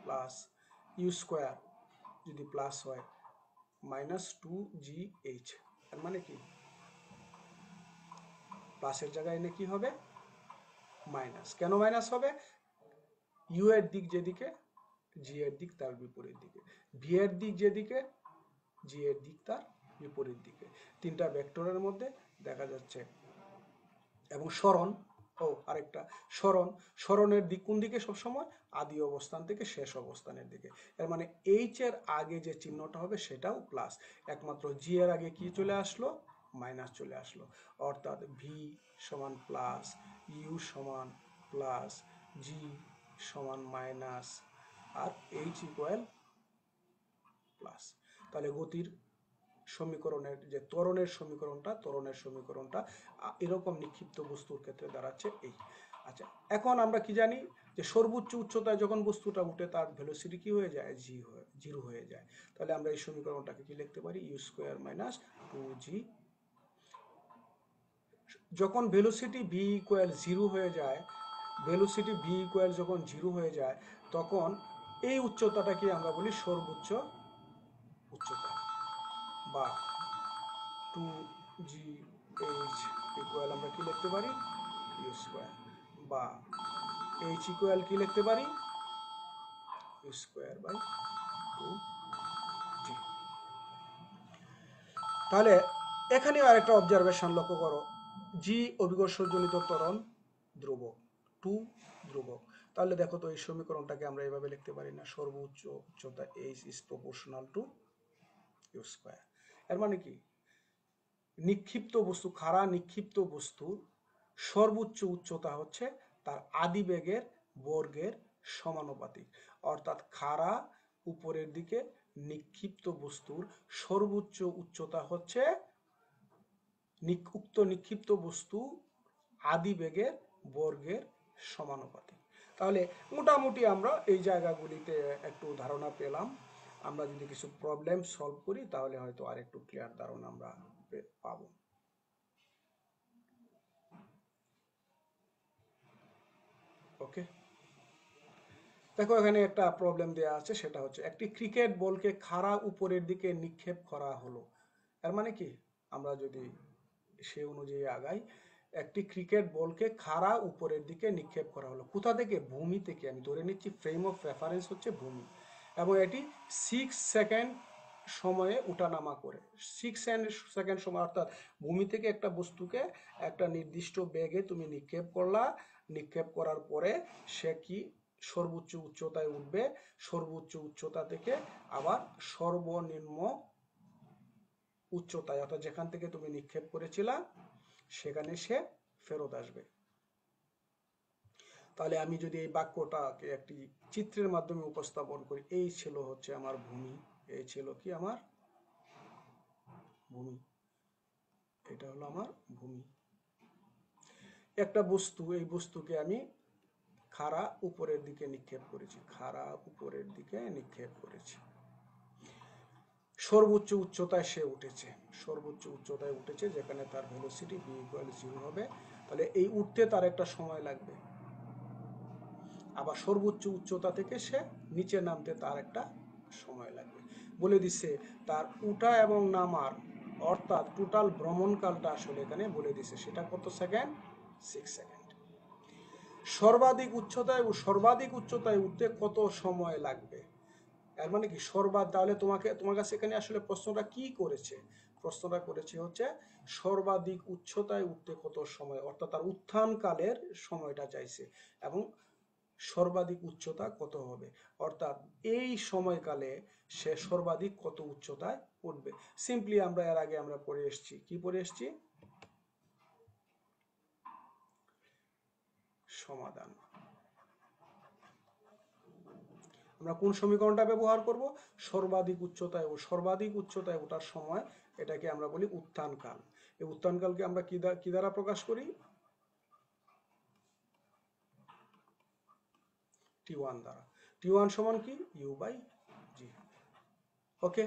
প্লাস ইউ স্কোয়ার যদি প্লাস হয় মাইনাস 2gh। এর মানে কি, প্লাসের জায়গায় এনে কি হবে, মাইনাস। কেন মাইনাস হবে, ইউ এর দিক যেদিকে, জি এর দিক তার বিপরীত দিকে। ভি এর দিক যেদিকে, জি এর দিক তার বিপরীত দিকে। তিনটা ভেক্টরের মধ্যে দেখা যাচ্ছে। এবং সরণ, আরেকটা সরণের দিক কোন দিকে, সবসময় আদি অবস্থান থেকে শেষ অবস্থানের দিকে। এর মানে এইচ এর আগে যে চিহ্নটা হবে সেটাও প্লাস, একমাত্র জি এর আগে কি চলে আসলো, মাইনাস চলে আসলো। অর্থাৎ ভি সমান প্লাস, ইউ সমান প্লাস, জি সমান মাইনাস, আর এইচ ইকুয়াল প্লাস। তাহলে গতির সমীকরণের যে ত্বরণের সমীকরণটা এরকম নিক্ষিপ্ত বস্তুর ক্ষেত্রে দাঁড়াচ্ছে এই। আচ্ছা, এখন আমরা কি জানি যে সর্বোচ্চ উচ্চতায় যখন বস্তুটা উঠে তার ভেলোসিটি কি হয়ে যায়, জিরো হয়ে যায়। তাহলে আমরা এই সমীকরণটাকে কি লিখতে পারি, ইউ স্কোয়ার মাইনাস 2g। যখন ভেলোসিটি ভি ইকুয়াল 0 হয়ে যায়, যখন 0 হয়ে যায়, তখন এই উচ্চতাটাকে আমরা বলি সর্বোচ্চ উচ্চতা, বা 2gh ইকুয়াল আমরা কি লিখতে পারি, ইউ স্কোয়ার, বা h ইকুয়াল কি লিখতে পারি, ইউ স্কোয়ার বাই 2g। তাহলে এখানে আরেকটা অবজারভেশন লক্ষ্য করো, জি অভিকর্ষজনিত ত্বরণ ধ্রুবক, 2 ধ্রুবক। তাহলে দেখো তো এই সমীকরণটাকে আমরা এভাবে লিখতে পারি না, সর্বোচ্চ উচ্চতা h is proportional to u square. এর মানে কি, খাড়া নিক্ষিপ্ত বস্তুর সর্বোচ্চ উচ্চতা হচ্ছে তার আদি বেগের বর্গের সমানুপাতিক। অর্থাৎ খাড়া উপরের দিকে, নিক্ষিপ্ত বস্তুর সর্বোচ্চ উচ্চতা হচ্ছে উক্ত নিক্ষিপ্ত বস্তু আদি বেগের বর্গের সমানুপাতিক। তাহলে মোটামুটি আমরা এই জায়গাগুলিতে একটু ধারণা পেলাম। আমরা যদি কিছু প্রবলেম সলভ করি তাহলে হয়তো আর একটু ক্লিয়ার ধারণা আমরা পাবো। ওকে, দেখো এখানে একটা প্রবলেম দেওয়া আছে, সেটা হচ্ছে একটি ক্রিকেট বলকে খাড়া উপরের দিকে নিক্ষেপ করা হলো। এর মানে কি, আমরা যদি সে অনুযায়ী আগাই, একটি ক্রিকেট বলকে খাড়া উপরের দিকে নিক্ষেপ করা হলো। কোথা থেকে? ভূমি থেকে। আমি ধরে নিচ্ছি ফ্রেম অফ রেফারেন্স হচ্ছে ভূমি, এবং এটি 6 সেকেন্ড সময়ে উঠানামা করে। 6 সেকেন্ড সময়, অর্থাৎ ভূমি থেকে একটা বস্তুকে একটা নির্দিষ্ট বেগে তুমি নিক্ষেপ করলা, নিক্ষেপ করার পরে সে কি সর্বোচ্চ উচ্চতায় উঠবে, সর্বোচ্চ উচ্চতা থেকে আবার সর্বনিম্ন উচ্চতায়, অর্থাৎ যেখান থেকে তুমি নিক্ষেপ করেছিলা সেখানে সে ফেরত আসবে। তাহলে আমি যদি এই বাক্যটাকে একটি চিত্রের মাধ্যমে উপস্থাপন করি, এই ছিল হচ্ছে আমার ভূমি, এই ছিল কি আমার ভূমি, এটা হলো আমার ভূমি। একটা বস্তু, এই বস্তুকে আমি খাড়া উপরের দিকে নিক্ষেপ করেছি, খাড়া উপরের দিকে নিক্ষেপ করেছি, সর্বোচ্চ উচ্চতায় সে উঠেছে, সর্বোচ্চ উচ্চতায় উঠেছে, যেখানে তার ভেলোসিটি v = 0 হবে। তাহলে এই উঠতে তার একটা সময় লাগবে, আবার সর্বোচ্চ উচ্চতা থেকে সে নিচে নামতে তার একটা সময় লাগবে। বলে দিচ্ছে তার উঠা এবং নামার, অর্থাৎ টোটাল ভ্রমণকালটা আসলে এখানে বলে দিচ্ছে, সেটা কত সেকেন্ড? 6 সেকেন্ড। সর্বাধিক উচ্চতায় উঠতে কত সময় লাগবে? এর মানে কি তাহলে তোমার কাছে এখানে আসলে প্রশ্নটা কি করেছে? প্রশ্নটা করেছে হচ্ছে সর্বাধিক উচ্চতায় উঠতে কত সময়, অর্থাৎ তার উত্থানকালের সময়টা চাইছে, এবং সর্বাধিক উচ্চতা কত হবে, অর্থাৎ এই সময়কালে সে সর্বাধিক কত উচ্চতায় উঠবে। সিম্পলি আমরা এর আগে আমরা পড়ে এসেছি, কি পড়ে এসেছি? সমাধান। আমরা কোন সমীকরণটা ব্যবহার করব? সর্বাধিক উচ্চতায় ওঠার সময়, এটাকে আমরা বলি উত্থানকাল। এই উত্থানকালকে আমরা কি দ্বারা প্রকাশ করি? T1 দ্বারা। T1 সমান কি? U/G। ওকে,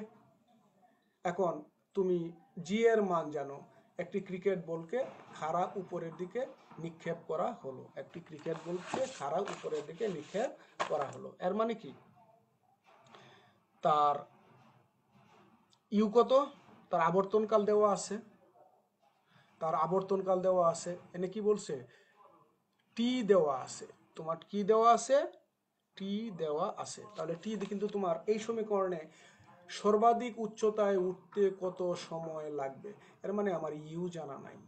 এখন তুমি জি এর মান জানো। একটি ক্রিকেট বলকে খাড়া উপরের দিকে নিক্ষেপ করা হলো, একটি ক্রিকেট বলকে খাড়া উপরের দিকে নিক্ষেপ করা হলো। এর মানে কি, তার ইউ কত? তার আবর্তনকাল দেওয়া আছে, এনে কি বলছে? টি দেওয়া আছে, তোমার কি দেওয়া আছে? টি দেওয়া আছে। তাহলে টি কিন্তু তোমার এই সমীকরণে সর্বাধিক উচ্চতায় উঠতে কত সময় লাগবে, এর মানে আমার ইউ জানা নাই।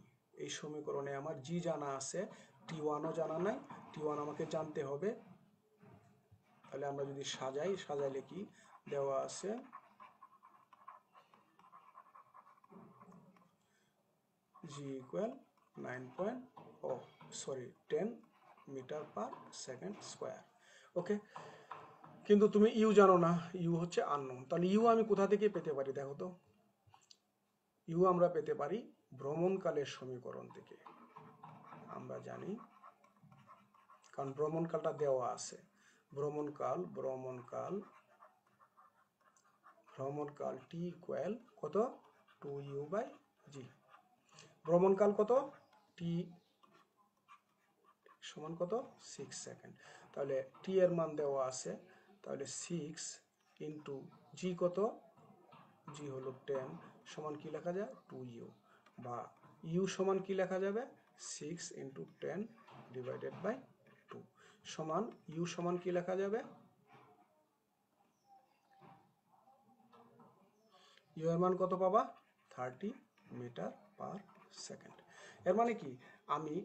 এই সমীকরণে আমার জি জানা আছে, T1ও জানা নাই, T1 আমাকে জানতে হবে। তাহলে আমরা যদি সাজাইলে কি দেওয়া আছে? G = 10 metre per second square. ওকে, কিন্তু তুমি ইউ জানো না, ইউ হচ্ছে আননোন। তাহলে ইউ আমি কোথা থেকে পেতে পারি দেখো তো? ইউ আমরা পেতে পারি ভ্রমণকালের সমীকরণ থেকে। আমরা জানি, কারণ ভ্রমণকালটা দেওয়া আছে। ভ্রমণকাল T = কত? 2U/G। ভ্রমণকাল কত? T সমান কত? 6 সেকেন্ড। তাহলে টি এর মান দেওয়া আছে, তাহলে 6 ইন্টু জি কত? জি হলো 10, সমান কি লেখা যায়? 2U, বা ইউ সমান কি লেখা যাবে? 6 ইন্টু 10 ডিভাইডেড বাই 2 সমান, ইউ সমান কি লেখা যাবে? ইউ এর মান কত পাবা? 30 মিটার/সেকেন্ড। এর মানে কি, আমি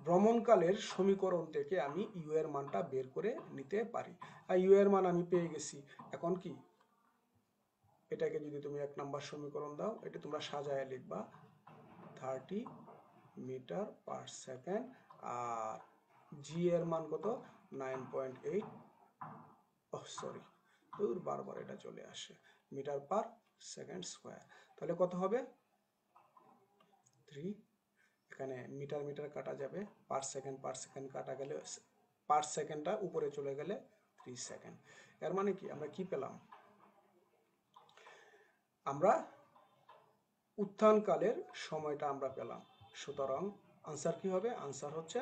ভ্রমণকালের সমীকরণ থেকে আমি ইউ এর মানটা বের করে নিতে পারি। আর ইউ এর মান আমি পেয়ে গেছি। এখন কি, এটাকে যদি তুমি 1 নম্বর সমীকরণ দাও, এটা তোমরা সাজায় লিখবা 30 মিটার/সেকেন্ড, আর জি এর মান কত? 9.8, বারবার এটা চলে আসে, মিটার/সেকেন্ড স্কয়ার। তাহলে কত হবে? 3। এখানে মিটার কাটা যাবে, পার সেকেন্ড কাটা গেলে, পার সেকেন্ডটা উপরে চলে গেলে 3 সেকেন্ড। এর মানে কি, আমরা কি পেলাম? আমরা উত্থানকালের সময়টা আমরা পেলাম। সুতরাং আনসার কি হবে? আনসার হচ্ছে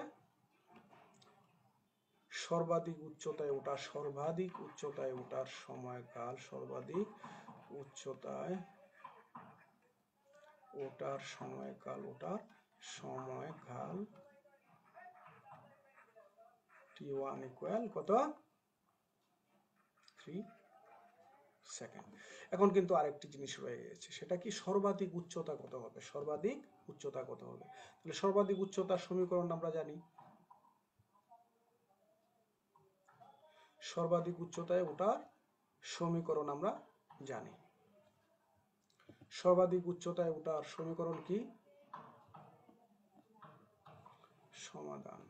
সর্বাধিক উচ্চতায় ওঠা, সর্বাধিক উচ্চতায় ওঠার সময়কাল, সর্বাধিক উচ্চতায় ওঠার সময়কাল, t1 ইকুয়াল কত? 3 সেকেন্ড। এখন কিন্তু আরেকটি জিনিস রয়ে গেছে, সেটা কি সর্বাধিক উচ্চতা কত হবে? সর্বাধিক উচ্চতা কত হবে? তাহলে সর্বাধিক উচ্চতার সমীকরণ আমরা জানি, সর্বাধিক উচ্চতায় ওঠার সমীকরণ আমরা জানি। সর্বাধিক উচ্চতায় ওঠার সমীকরণ কি? সমাধান।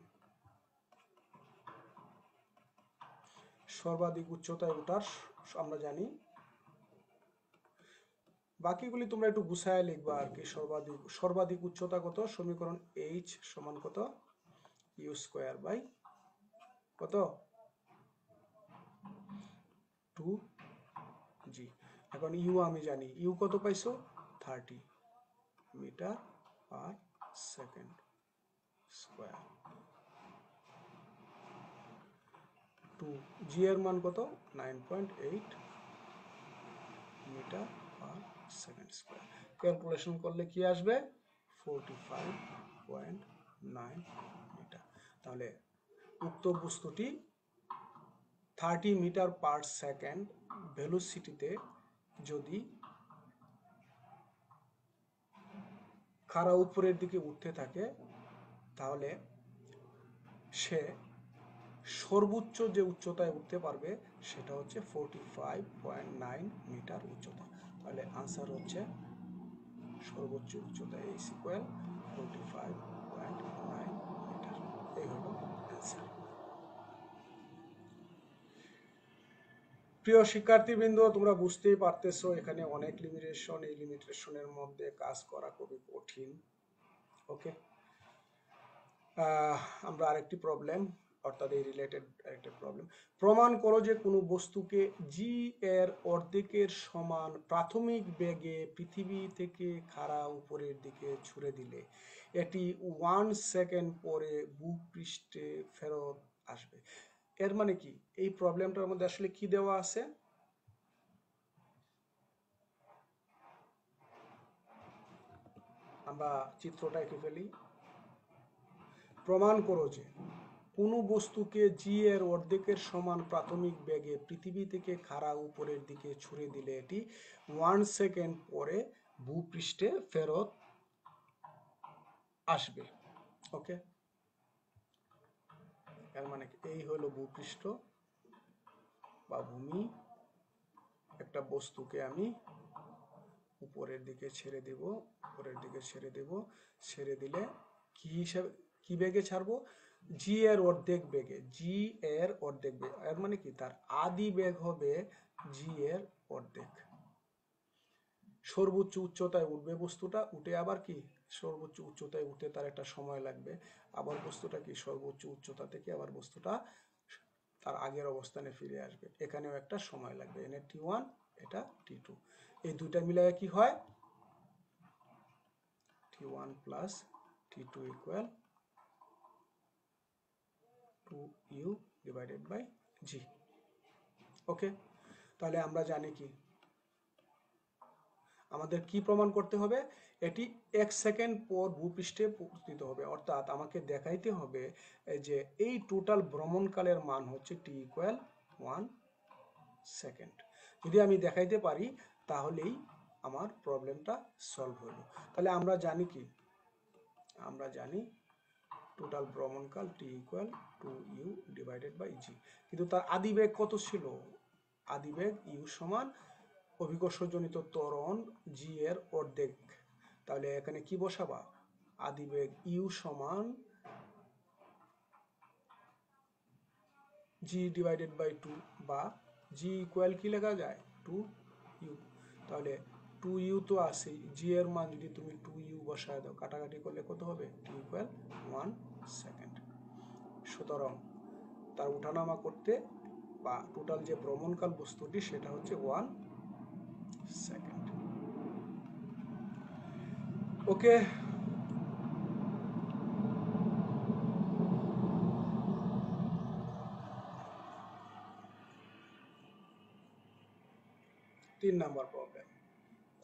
সর্বাধিক উচ্চতায় ওঠার আমরা জানি, বাকিগুলি তোমরা একটু গুছায় লিখবা আর কি। সর্বাধিক উচ্চতা কত? সমীকরণ h সমান কত? u স্কয়ার বাই কত? 2g। এখন u আমি জানি, u কত পাইছো? 30 metre per second square. 2g এর মান কত? 9.8 metre per second square. Calculation করলে কি আসবে? 45.9 মিটার। তাহলে উক্ত বস্তুটি 30 মিটার পার সেকেন্ড ভেলোসিটিতে যদি খাড়া উপরের দিকে উঠতে থাকে, তাহলে সে সর্বোচ্চ যে উচ্চতায় উঠতে পারবে সেটা হচ্ছে 45.9 মিটার উচ্চতা। তাহলে আনসার হচ্ছে সর্বোচ্চ উচ্চতা h ইকুয়াল 45.9 মিটার। এই হলো অ্যান্সার। প্রিয় শিক্ষার্থীবৃন্দ, তোমরা বুঝতেই পারতেছো এখানে অনেক লিমিটেশন, এই লিমিটেশনের মধ্যে কাজ করা খুবই কঠিন। ওকে, আমরা আরেকটি প্রবলেম, অর্থাৎ এই রিলেটেড আরেকটি প্রবলেম। প্রমাণ করো যে কোনো বস্তুকে জি এর অর্ধেকের সমান প্রাথমিক বেগে পৃথিবী থেকে খাড়া উপরের দিকে ছুড়ে দিলে এটি 1 সেকেন্ড পরে ভূপৃষ্ঠে ফেরত আসবে। এর মানে কি? এই প্রবলেমটার মধ্যে আসলে কি দেওয়া আছে? আমরা চিত্রটা এঁকে ফেলি। প্রমাণ করো যে কোনো বস্তুকে জি এর অর্ধেকের সমান প্রাথমিক বেগে পৃথিবী থেকে খাড়া উপরের দিকে ছুড়ে দিলে এটি 1 সেকেন্ড পরে ভূপৃষ্ঠে ফেরত আসবে। ওকে, এর মানে এই হলো ভূপৃষ্ঠ বা ভূমি। একটা বস্তুকে আমি উপরের দিকে ছেড়ে দেব, উপরের দিকে ছেড়ে দেব, ছেড়ে দিলে কি হিসাবে, কি বেগে ছাড়বো? জি এর অর্ধেক বেগে, জি এর অর্ধেক বেগ। এর মানে কি? তার আদি বেগ হবে জি এর অর্ধেক। সর্বোচ্চ উচ্চতায় উঠবে বস্তুটা, উঠে আবার কি সর্বোচ্চ উচ্চতায় উঠে তার একটা সময় লাগবে। আবার বস্তুটা কি সর্বোচ্চ উচ্চতা থেকে আবার বস্তুটা তার আগের অবস্থানে ফিরে আসবে, এখানেও একটা সময় লাগবে। এনে t1, এটা t2, এই দুইটা মিলায় কি হয়? t1 plus t2 equal 2u divided by g। Okay, তাহলে আমরা জানি কি আমাদের কি প্রমাণ করতে হবে? এটি 1 সেকেন্ড পর ভূপৃষ্ঠে পতিত হবে, অর্থাৎ আমাকে দেখাইতে হবে যে এই টোটাল ভ্রমণকালের মান হচ্ছে t ইকুয়াল 1 সেকেন্ড। যদি আমি দেখাইতে পারি তাহলেই আমার প্রবলেমটা সলভ হলো। তাহলে আমরা জানি কি? আমরা জানি টোটাল ভ্রমণকাল t equal 2u divided by g। কিন্তু তার আদিবেগ কত ছিল? আদিবেগ u সমান অভিকর্ষজনিত ত্বরণ জি এর অর্ধেক। তাহলে এখানে কি বসাবা? আদিবেগ ইউ সমান জি ডিভাইডেড বাই 2, বা জি ইকুয়াল কি লেখা যায়? 2u। তাহলে 2u তো আসেই, জি এর মান যদি তুমি 2u বসায় দাও, কাটাকাটি করলে কত হবে? t equal 1 second. সুতরাং তার উঠানামা করতে বা টোটাল যে ভ্রমণকাল বস্তুটি সেটা হচ্ছে 1 সেকেন্ড। ওকে, নাম্বার প্রবলেম,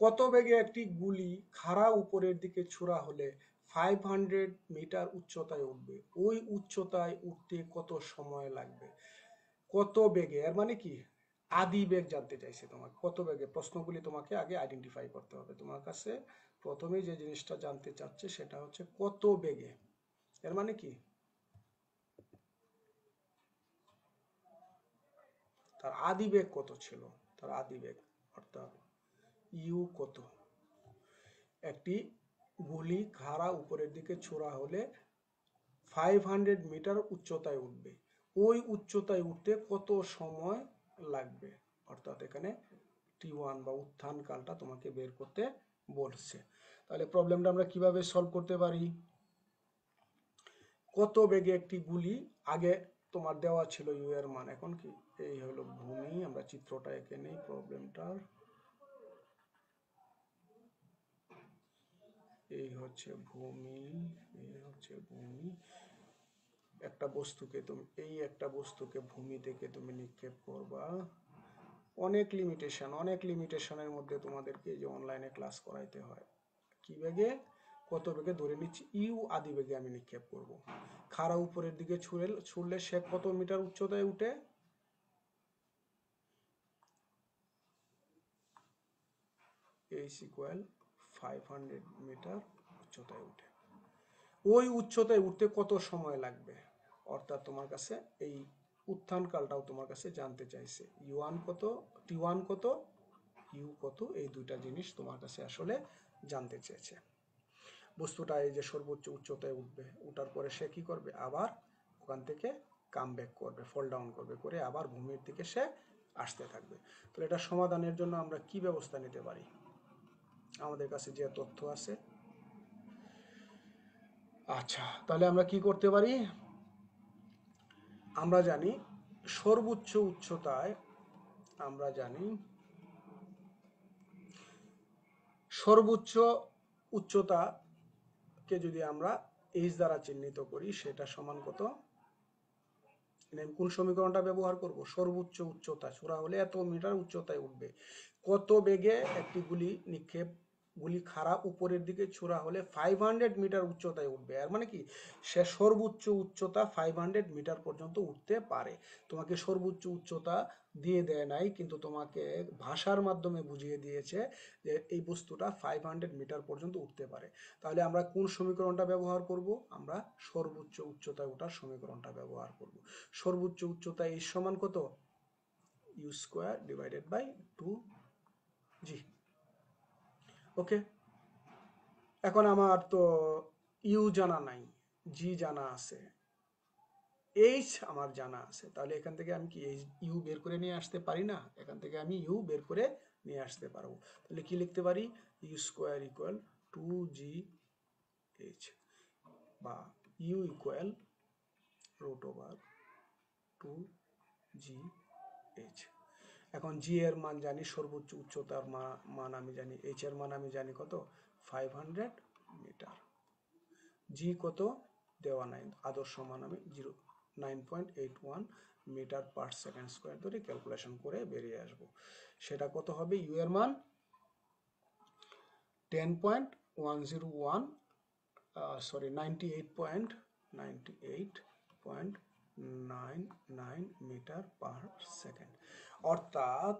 কত বেগে একটি গুলি খাড়া উপরের দিকে ছোড়া হলে 500 মিটার উচ্চতায় উঠবে, ওই উচ্চতায় উঠতে কত সময় লাগবে? কত বেগে এর মানে কি, আদি বেগ জানতে চাইছে তোমাকে, কত বেগে। প্রশ্নগুলি তোমাকে আগে আইডেন্টিফাই করতে হবে। তোমার কাছে প্রথমে যে জিনিসটা জানতে চাচ্ছে সেটা হচ্ছে কত বেগে, এর মানে কি তার আদি বেগ কত ছিল, তার আদি বেগ অর্থাৎ ইউ কত। একটি গুলি খাড়া উপরের দিকে ছোড়া হলে 500 মিটার উচ্চতায় উঠবে, ওই উচ্চতায় উঠতে কত সময় লাগবে, অর্থাৎ এখানে T1 বা উত্থান কালটা তোমাকে বের করতে বলছে। তাহলে প্রবলেমটা আমরা কিভাবে সলভ করতে পারি? কত বেগে একটি গুলি, আগে তোমার দেওয়া ছিল ইউ এর মান, এখন কি এই হলো ভূমি, আমরা চিত্রটা এঁকে নেই প্রবলেমটার। এই হচ্ছে ভূমি, এই হচ্ছে ভূমি। একটা বস্তুকে তুমি, এই একটা বস্তুকে ভূমি থেকে তুমি নিক্ষেপ করবা। অনেক লিমিটেশনের মধ্যে তোমাদেরকে এই যে অনলাইনে ক্লাস করাইতে হয়। কি বেগে, কত বেগে, ধরে নিচ্ছি ইউ আদি বেগে আমি নিক্ষেপ করব। খাড়া উপরের দিকে ছুড়লে সে কত মিটার উচ্চতায় উঠে, এইচ ইকুয়াল 500 মিটার উচ্চতায় উঠে, ওই উচ্চতায় উঠতে কত সময় লাগবে, অর্থাৎ তোমার কাছে এই উত্থান কালটাও তোমার কাছে জানতে চাইছে। ইউ1 কত, T1 কত, ইউ কত, এই দুইটা জিনিস তোমার কাছে আসলে জানতে চেয়েছে। বস্তুটা এই যে সর্বোচ্চ উচ্চতায় উঠবে, উঠার পরে সে কি করবে, আবার ওখান থেকে কাম ব্যাক করবে, ফল ডাউন করবে, করে আবার ভূমির দিকে সে আসতে থাকবে। তাহলে এটা সমাধানের জন্য আমরা কি ব্যবস্থা নিতে পারি? আমাদের কাছে যে তথ্য আছে, আচ্ছা তাহলে আমরা কি করতে পারি? আমরা জানি সর্বোচ্চ উচ্চতায়, আমরা জানি সর্বোচ্চ উচ্চতাকে যদি আমরা এইচ দ্বারা চিহ্নিত করি, সেটা সমান কত, কোন সমীকরণটা ব্যবহার করব? সর্বোচ্চ উচ্চতা, ছোড়া হলে এত মিটার উচ্চতায় উঠবে, কত বেগে একটি গুলি খাড়া উপরের দিকে ছোড়া হলে 500 মিটার উচ্চতায় উঠবে। এর মানে কি, সে সর্বোচ্চ উচ্চতা 500 মিটার পর্যন্ত উঠতে পারে। তোমাকে সর্বোচ্চ উচ্চতা দিয়ে দেয় নাই, কিন্তু তোমাকে ভাষার মাধ্যমে বুঝিয়ে দিয়েছে যে এই বস্তুটা 500 মিটার পর্যন্ত উঠতে পারে। তাহলে আমরা কোন সমীকরণটা ব্যবহার করব? আমরা সর্বোচ্চ উচ্চতায় ওঠার সমীকরণটা ব্যবহার করব। সর্বোচ্চ উচ্চতা এই সমান কত, u square divided by 2g। Okay, এখন আমার তো ইউ জানা নাই, জি জানা আছে, এইচ আমার জানা আছে। তাহলে এখান থেকে আমি কি ইউ বের করে নিয়ে আসতে পারি না? এখান থেকে আমি ইউ বের করে নিয়ে আসতে পারবো। তাহলে কি লিখতে পারি? ইউ স্কোয়ার ইকুয়াল 2gh, বা ইউ ইকুয়াল √2gh। এখন জি এর মান জানি, সর্বোচ্চ উচ্চতার মান আমি জানি, এইচ এর মান আমি জানি কত, 500 মিটার। জি কত দেওয়া নাই, আদর্শ মান আমি 9.81 মিটার পার সেকেন্ড স্কোয়ার ধরে ক্যালকুলেশন করে বেরিয়ে আসবো। সেটা কত হবে? ইউ এর মান 10.101, সরি 98.99 মিটার পার সেকেন্ড। অর্থাৎ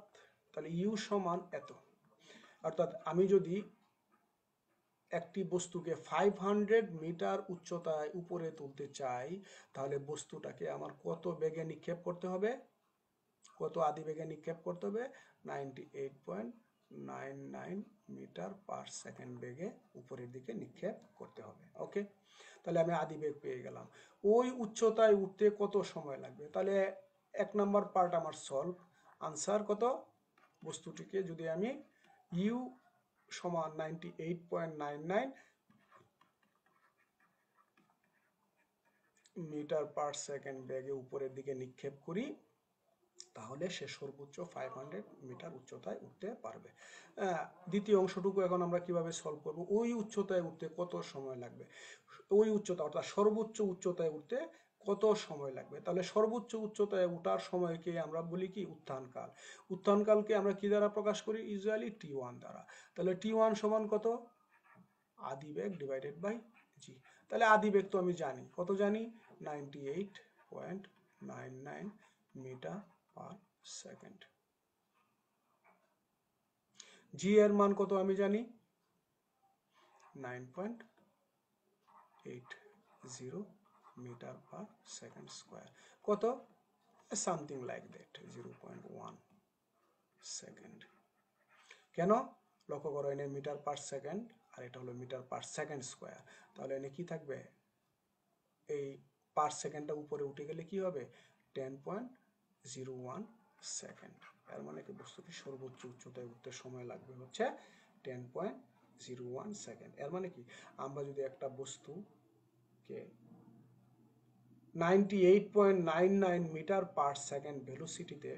তাহলে ইউ সমান এত। অর্থাৎ আমি যদি একটি বস্তুকে 500 মিটার উচ্চতায় উপরে তুলতে চাই, তাহলে বস্তুটাকে আমার কত বেগে নিক্ষেপ করতে হবে, কত আদি বেগে নিক্ষেপ করতে হবে? 98.99 মিটার পার সেকেন্ড বেগে উপরের দিকে নিক্ষেপ করতে হবে। ওকে, তাহলে আমি আদি বেগ পেয়ে গেলাম। ওই উচ্চতায় উঠতে কত সময় লাগবে? তাহলে 1 নম্বর পার্ট আমার সলভ। আনসার কত? বস্তুটিকে যদি আমি ইউ সমান 98.99 মিটার পার সেকেন্ড বেগে উপরের দিকে নিক্ষেপ করি, তাহলে সে সর্বোচ্চ 500 মিটার উচ্চতায় উঠতে পারবে। দ্বিতীয় অংশটুকু এখন আমরা কিভাবে সলভ করব? ওই উচ্চতায় উঠতে কত সময় লাগবে, ওই উচ্চতা অর্থাৎ সর্বোচ্চ উচ্চতায় উঠতে কত সময় লাগবে? তাহলে সর্বোচ্চ উচ্চতায় ওঠার সময়কে আমরা বলি কি উত্থানকাল। উত্থানকালকে আমরা কি দ্বারা প্রকাশ করি? ইউজুয়ালি T1 দ্বারা। তাহলে T1 সমান কত? আদি বেগ ডিভাইডেড বাই জি। তাহলে আদি বেগ তো আমি জানি, কত জানি? 98.99 মিটার পার সেকেন্ড। জি এর মান কত আমি জানি? 9.80 মিটার পার সেকেন্ড স্কোয়ার। কত? Something like that, 0.1 second. কেন? লক্ষ্য করো, এনে মিটার পার সেকেন্ড আর এটা হলো মিটার পার সেকেন্ড স্কোয়ার। তাহলে এনে কি থাকবে? এই পার সেকেন্ডটা উপরে উঠে গেলে কি হবে? 10.01 সেকেন্ড। এর মানে কি বস্তুটি সর্বোচ্চ উচ্চতায় উঠতে সময় লাগবে হচ্ছে 10.01 সেকেন্ড। এর মানে কি আমরা যদি একটা বস্তুকে 98.99 মিটার পার সেকেন্ড ভেলোসিটিতে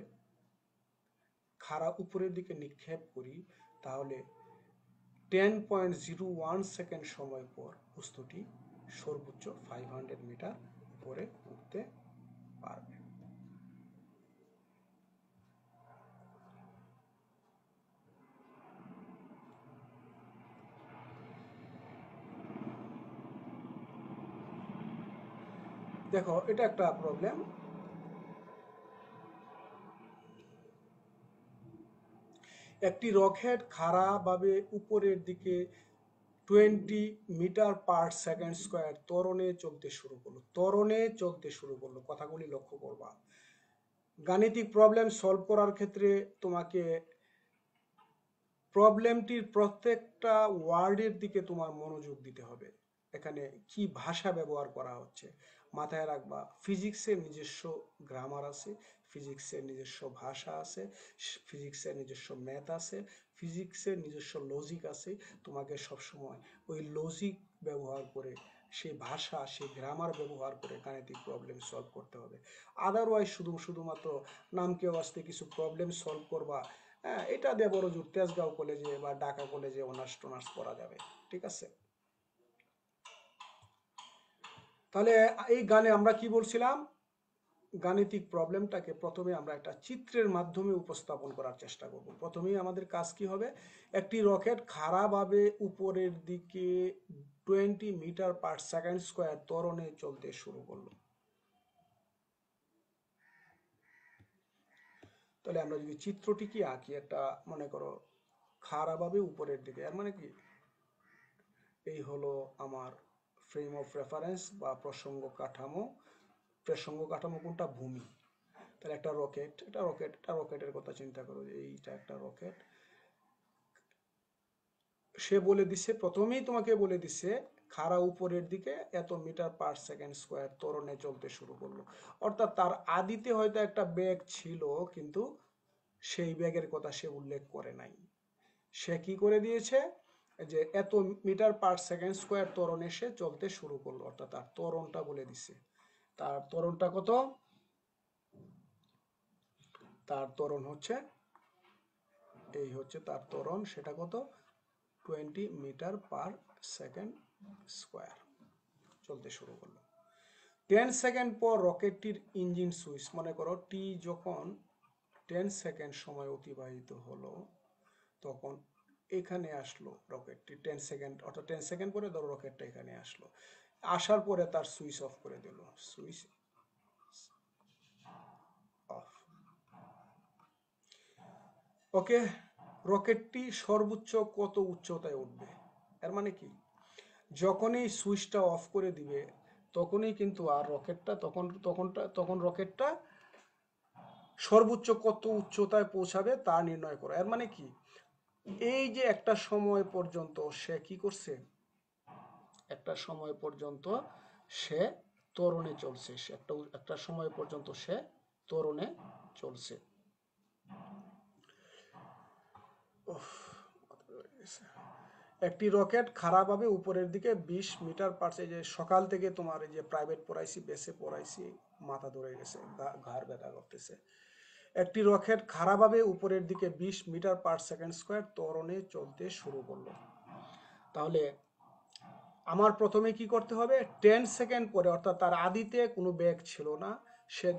খাড়া উপরের দিকে নিক্ষেপ করি, তাহলে 10.01 সেকেন্ড সময় পর বস্তুটি সর্বোচ্চ 500 মিটার উপরে উঠতে পারবে। দেখো, এটা একটা প্রবলেম। একটি রকেট খাড়াভাবে উপরের দিকে 20 মিটার পার সেকেন্ড স্কোয়ার ত্বরণে চলতে শুরু করলো। ত্বরণে চলতে শুরু করলো, কথাগুলি লক্ষ্য করবা। গাণিতিক প্রবলেম সলভ করার ক্ষেত্রে তোমাকে প্রবলেমটির প্রত্যেকটা ওয়ার্ডের দিকে তোমার মনোযোগ দিতে হবে। এখানে কি ভাষা ব্যবহার করা হচ্ছে মাথায় রাখবা। ফিজিক্সের নিজস্ব গ্রামার আছে, ফিজিক্সের নিজস্ব ভাষা আছে, ফিজিক্সের নিজস্ব ম্যাথ আছে, ফিজিক্সের নিজস্ব লজিক আছে। তোমাকে সবসময় ওই লজিক ব্যবহার করে, সেই ভাষা, সেই গ্রামার ব্যবহার করে গাণিতিক প্রবলেম সলভ করতে হবে। আদারওয়াইজ শুধুমাত্র নামকে আসতে কিছু প্রবলেম সলভ করবা, হ্যাঁ, এটা দিয়ে বড় জোর তেজগাঁও কলেজে বা ঢাকা কলেজে অনার্স টনার্স করা যাবে। ঠিক আছে? তাহলে এই গানে আমরা কি বলছিলাম? গাণিতিক প্রবলেমটাকে প্রথমে আমরা একটা চিত্রের মাধ্যমে উপস্থাপন করার চেষ্টা করব। প্রথমেই আমাদের কাজ কি হবে? একটি রকেট খাড়াভাবে উপরের দিকে 20 মিটার পার সেকেন্ড স্কোয়ার ত্বরণে চলতে শুরু করলো। তাহলে আমরা যদি চিত্রটি কি আঁকি, একটা মনে করো খাড়াভাবে উপরের দিকে, এর মানে কি এই হলো আমার ফ্রেম অফ রেফারেন্স বা প্রসঙ্গ কাঠামো। প্রসঙ্গ কাঠামো কোনটা? ভূমি। তাহলে একটা রকেট, এটা রকেটের কথা চিন্তা করো, এইটা একটা রকেট। সে বলে দিছে, প্রথমেই তোমাকে বলে দিছে খাড়া উপরের দিকে এত মিটার পার সেকেন্ড স্কোয়ার ত্বরণে চলতে শুরু করলো। অর্থাৎ তার আদিতে হয়তো একটা বেগ ছিল, কিন্তু সেই বেগের কথা সে উল্লেখ করে নাই। সে কি করে দিয়েছে? যে এত মিটার পার সেকেন্ড স্কোয়ার ত্বরণে সে চলতে শুরু করলো, অর্থাৎ তার ত্বরণটা বলে দিছে। তার ত্বরণটা কত? তার ত্বরণ হচ্ছে, এই হচ্ছে তার ত্বরণ, সেটা কত? 20 মিটার পার সেকেন্ড স্কোয়ার চলতে শুরু করলো। 10 সেকেন্ড পর রকেটটির ইঞ্জিন সুইচ, মনে করো টি যখন 10 সেকেন্ড সময় অতিবাহিত হলো, তখন এখানে আসলো রকেটটি 10 সেকেন্ড, অর্থাৎ 10 সেকেন্ড পরে ধরো রকেটটা এখানে আসলো। আসার পরে তার সুইচ অফ করে দিল, সুইচ অফ। ওকে, রকেটটি সর্বোচ্চ কত উচ্চতায় উঠবে? এর মানে কি যখনই সুইচটা অফ করে দিবে তখনই কিন্তু আর রকেটটা তখন রকেটটা সর্বোচ্চ কত উচ্চতায় পৌঁছাবে তা নির্ণয় করো। এর মানে কি এই যে একটা সময় পর্যন্ত সে কি করছে? একটা সময় পর্যন্ত সে ত্বরণে চলছে, সে একটা সময় পর্যন্ত সে ত্বরণে চলছে। একটি রকেট খাড়াভাবে উপরের দিকে 20 মিটার পার, যে সকাল থেকে তোমার এই যে প্রাইভেট পড়াইছি, বেসে পড়াইছি, মাথা ধরে গেছে, ঘাড় ব্যথা করতেছে। একটি রকেট খাড়াভাবে উপরের দিকে 20 মিটার পার সেকেন্ড স্কোয়ার ত্বরণে চলতে শুরু করলো। তাহলে আমার প্রথমে কি করতে হবে, 10 সেকেন্ড পরে, অর্থাৎ তার আদিতে কোনো বেগ ছিল না, সে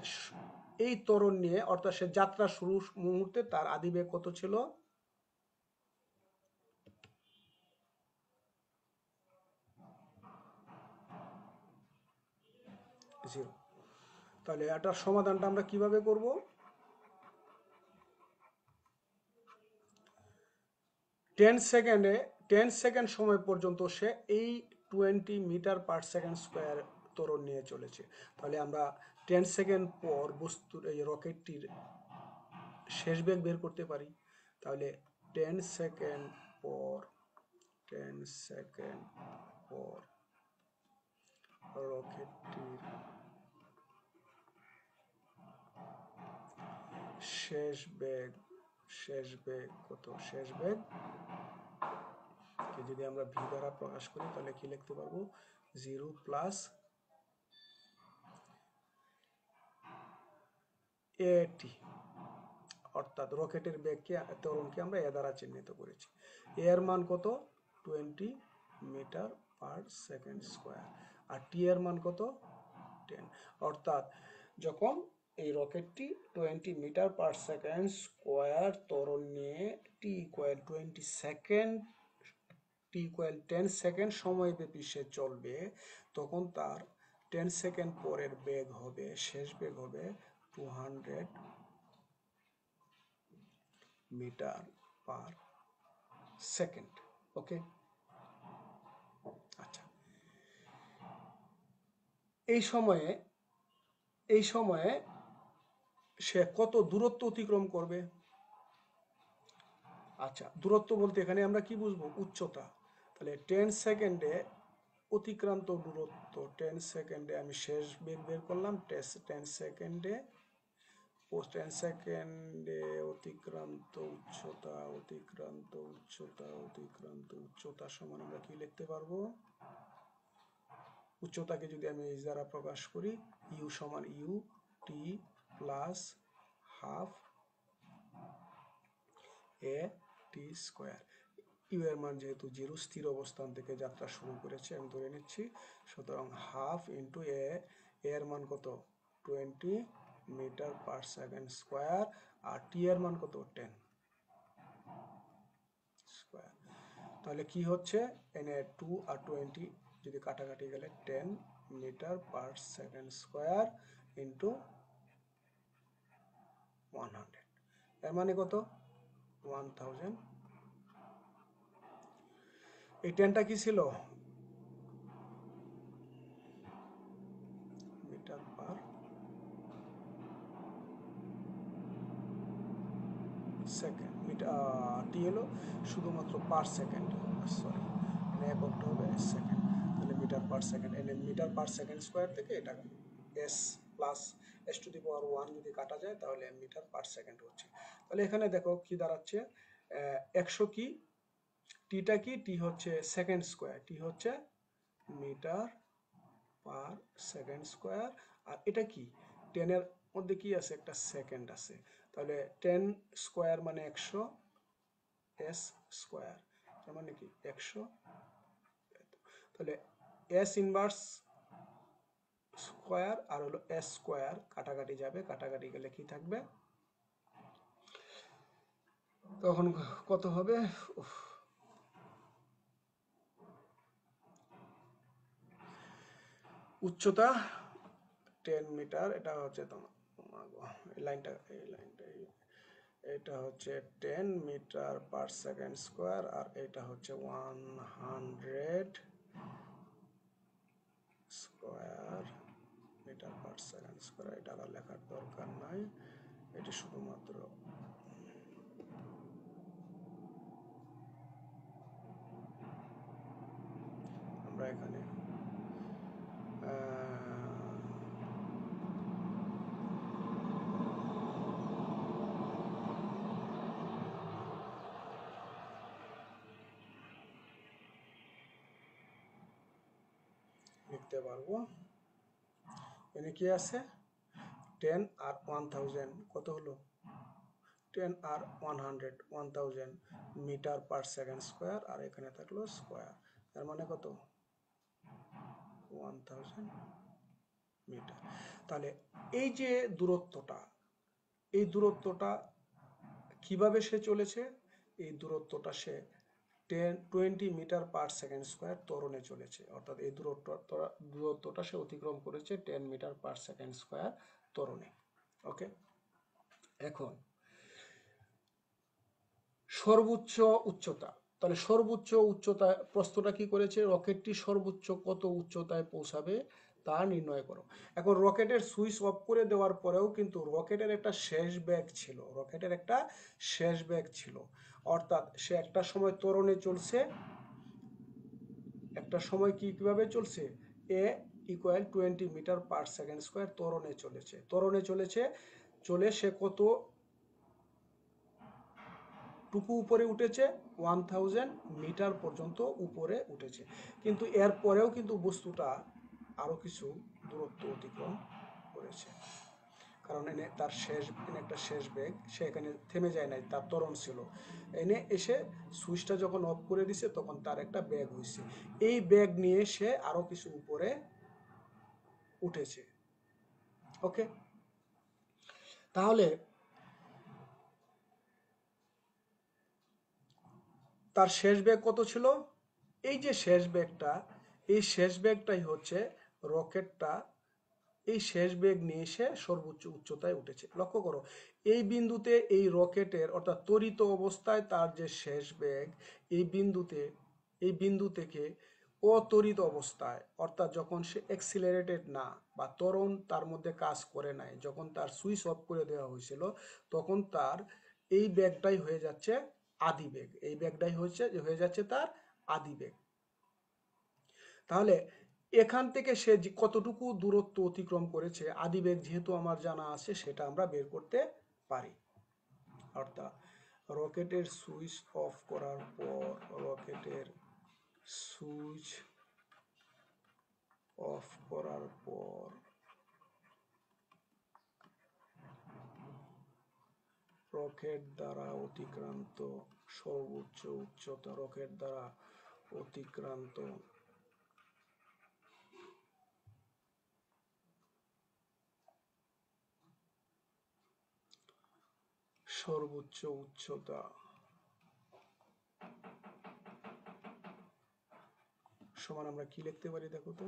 এই ত্বরণ নিয়ে, অর্থাৎ সে যাত্রা শুরু মুহূর্তে তার আদি বেগ কত ছিল, 0। তাহলে এটার সমাধানটা আমরা কিভাবে করব, 10 সেকেন্ড সময় পর্যন্ত সে এই 20 মিটার পার সেকেন্ড স্কোয়ার ত্বরণ নিয়ে চলেছে। তাহলে আমরা 10 সেকেন্ড পর বস্তুর এই রকেটটির শেষ বেগ বের করতে পারি। তাহলে 10 সেকেন্ড পর 10 সেকেন্ড পর রকেটটির শেষ বেগ কত, শেষ বেগ কে যদি আমরা ভি দ্বারা প্রকাশ করি তাহলে কি লিখতে পারবো, 0 প্লাস এটি, অর্থাৎ রকেটের বেগকে, ত্বরণকে আমরা এ দ্বারা চিহ্নিত করেছি। এর মান কত, 20 মিটার পার সেকেন্ড স্কোয়ার, আর টি এর মান কত, 10। অর্থাৎ যখন এই রকেটটি 20 মিটার পার সেকেন্ড স্কোয়ার ত্বরণ নিয়ে T equal 20 second, T equal 10 second সময়ব্যাপী সে চলবে, তখন তার 10 সেকেন্ড পরের বেগ হবে, শেষ বেগ হবে 200 মিটার পার সেকেন্ড। ওকে, আচ্ছা, এই সময়ে সে কত দূরত্ব অতিক্রম করবে। আচ্ছা, দূরত্ব বলতে এখানে আমরা কি বুঝবো, উচ্চতা। তাহলে 10 সেকেন্ডে অতিক্রান্ত দূরত্ব, 10 সেকেন্ডে আমি শেষ বেগ বের করলাম, 10 সেকেন্ডে অতিক্রান্ত উচ্চতা সমান আমরা কি লিখতে পারবো, উচ্চতাকে যদি আমি এই দ্বারা প্রকাশ করি, ইউ সমান u t plus half a t square. U এর মান যেহেতু 0 স্থির অবস্থান থেকে যাত্রা শুরু করেছে আমি ধরে নিচ্ছি, সুতরাং হাফ ইন্টু এর মান কত, 20 মিটার পার সেকেন্ড স্কোয়ার, আর টি এর মান কত, 10 স্কোয়ার। তাহলে কি হচ্ছে, এনে 2 আর 20 যদি কাটাকাটি গেলে 10 metre per second square into 100, এর মানে কত, 1000। এই 10টা কি ছিল, মিটার পার সেকেন্ড, টি হলো শুধুমাত্র পার সেকেন্ড, সরি এককটা হবে সেকেন্ড, তাহলে মিটার পার সেকেন্ড, এনে মিটার পার সেকেন্ড স্কোয়ার থেকে এটা s plus s to the power 1 যদি কাটা যায় তাহলে মিটার পার সেকেন্ড হচ্ছে। তাহলে এখানে দেখো কি দাঁড়াচ্ছে, 100 কি, টিটা কি, টি হচ্ছে সেকেন্ড স্কোয়ার, টি হচ্ছে মিটার পার সেকেন্ড স্কোয়ার, আর এটা কি, 10 এর মধ্যে কি আছে, একটা সেকেন্ড আছে, তাহলে 10 স্কোয়ার মানে 100 এস স্কোয়ার, তার মানে কি 100, তাহলে এস ইনভার্স স্কোয়ার আর হলো এস স্কোয়ার কাটাকাটি যাবে, কাটাকাটি গেলে কি থাকবে, তখন কত হবে, উচ্চতা 10 মিটার, এটা হচ্ছে তোমার এই লাইনটা এটা হচ্ছে 10 মিটার পার সেকেন্ড স্কোয়ার, আর এটা হচ্ছে 100 square metre per second square. এটা আর লেখার দরকার নাই, এটি শুধুমাত্র আমরা এখানে লিখতে পারবো, এখানে কি আছে, 10 আর 1000 কত হলো, 10 আর 100 1000 মিটার পার সেকেন্ড স্কোয়ার, আর এখানে থাকলো স্কোয়ার, তার মানে কত 1000 মিটার। তাহলে এই যে দূরত্বটা কিভাবে সে চলেছে? এই দূরত্বটা সে 20 মিটার পার সেকেন্ড স্কোয়ার ত্বরণে চলেছে, অর্থাৎ এই দূরত্বটা সে অতিক্রম করেছে 10 মিটার পার সেকেন্ড স্কোয়ার ত্বরণে। ওকে, এখন সর্বোচ্চ উচ্চতা। তাহলে সর্বোচ্চ উচ্চতা প্রশ্নটা কি করেছে? রকেটটি সর্বোচ্চ কত উচ্চতায় পৌঁছাবে তা নির্ণয় করো। এখন রকেটের সুইচ অফ করে দেওয়ার পরেও কিন্তু রকেটের একটা শেষ বেগ ছিল, অর্থাৎ সে একটা সময় ত্বরণে চলছে, একটা সময় কিভাবে চলছে? A equal 20 metre per second square ত্বরণে চলে সে কত টুকু উপরে উঠেছে? 1000 মিটার পর্যন্ত উপরে উঠেছে। কিন্তু এর পরেও কিন্তু বস্তুটা আরো কিছু দূরত্ব অতিক্রম করেছে, কারণ তার একটা শেষ বেগ, সে এখানে থেমে যায় নাই, তার ত্বরণ ছিল। এসে সুইচটা যখন অফ করে দিছে তখন তার একটা বেগ হয়েছে, এই বেগ নিয়ে সে আরো কিছু উপরে উঠেছে। ওকে, তাহলে তার শেষ বেগ কত ছিল? এই যে শেষ বেগটাই হচ্ছে রকেটটা এই শেষ বেগ নিয়ে এসে সর্বোচ্চ উচ্চতায় উঠেছে। লক্ষ্য করো, এই বিন্দুতে এই রকেটের অর্থাৎ ত্বরিত অবস্থায় তার যে শেষ বেগ, এই বিন্দু থেকে অত্বরিত অবস্থায়, অর্থাৎ যখন সে অ্যাক্সিলারেটেড না বা ত্বরণ তার মধ্যে কাজ করে নাই, যখন তার সুইচ অফ করে দেওয়া হয়েছিল, তখন তার এই বেগটাই হয়ে যাচ্ছে আদিবেগ। এই বেগটাই হয়ে যাচ্ছে তার আদিবেগ। তাহলে এখান থেকে সে কতটুকু দূরত্ব অতিক্রম করেছে, আদিবেগ যেহেতু আমার জানা আছে, সেটা আমরা বের করতে পারি। অর্থাৎ রকেটের সুইচ অফ করার পর রকেট দ্বারা অতিক্রান্ত সর্বোচ্চ উচ্চতা, সমান আমরা কি লিখতে পারি? দেখো তো,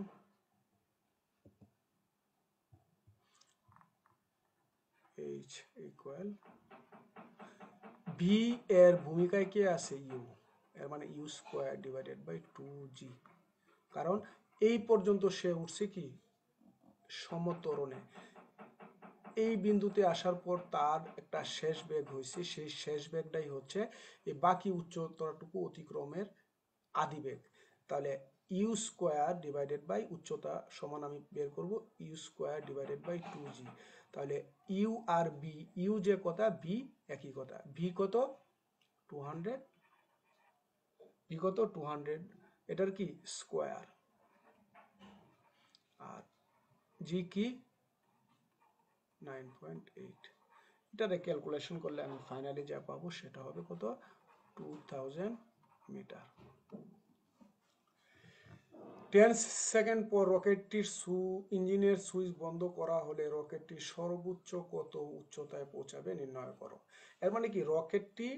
h ইকুয়াল ভি এর ভূমিকায় কে আছে? ইউ, এর মানে you square divided by 2g। কারণ এই পর্যন্ত সে উঠছে কি? সমত্বরণে। এই বিন্দুতে আসার পর তার একটা শেষ বেগ হয়েছে, সেই শেষ বেগটাই হচ্ছে এই বাকি উচ্চতাটুকু অতিক্রমের আদিবেগ। তাহলে ইউ স্কোয়ার ডিভাইডেড বাই উচ্চতা সমান আমি বের করব you square divided by 2g। তাহলে ইউ আর বি, ইউ যে কথা, ভি একই কথা। ভি কত? 200, এটার কি স্কোয়ার, আর জি কি 9.8। এটারে ক্যালকুলেশন করলে আমি ফাইনালি যা পাবো সেটা হবে কত? 2000 মিটার। 10 সেকেন্ড পর রকেটটির ইঞ্জিনের সুইচ বন্ধ করা হলে রকেটটি সর্বোচ্চ কত উচ্চতায় পৌঁছাবে নির্ণয় করো। এর মানে কি, রকেটটি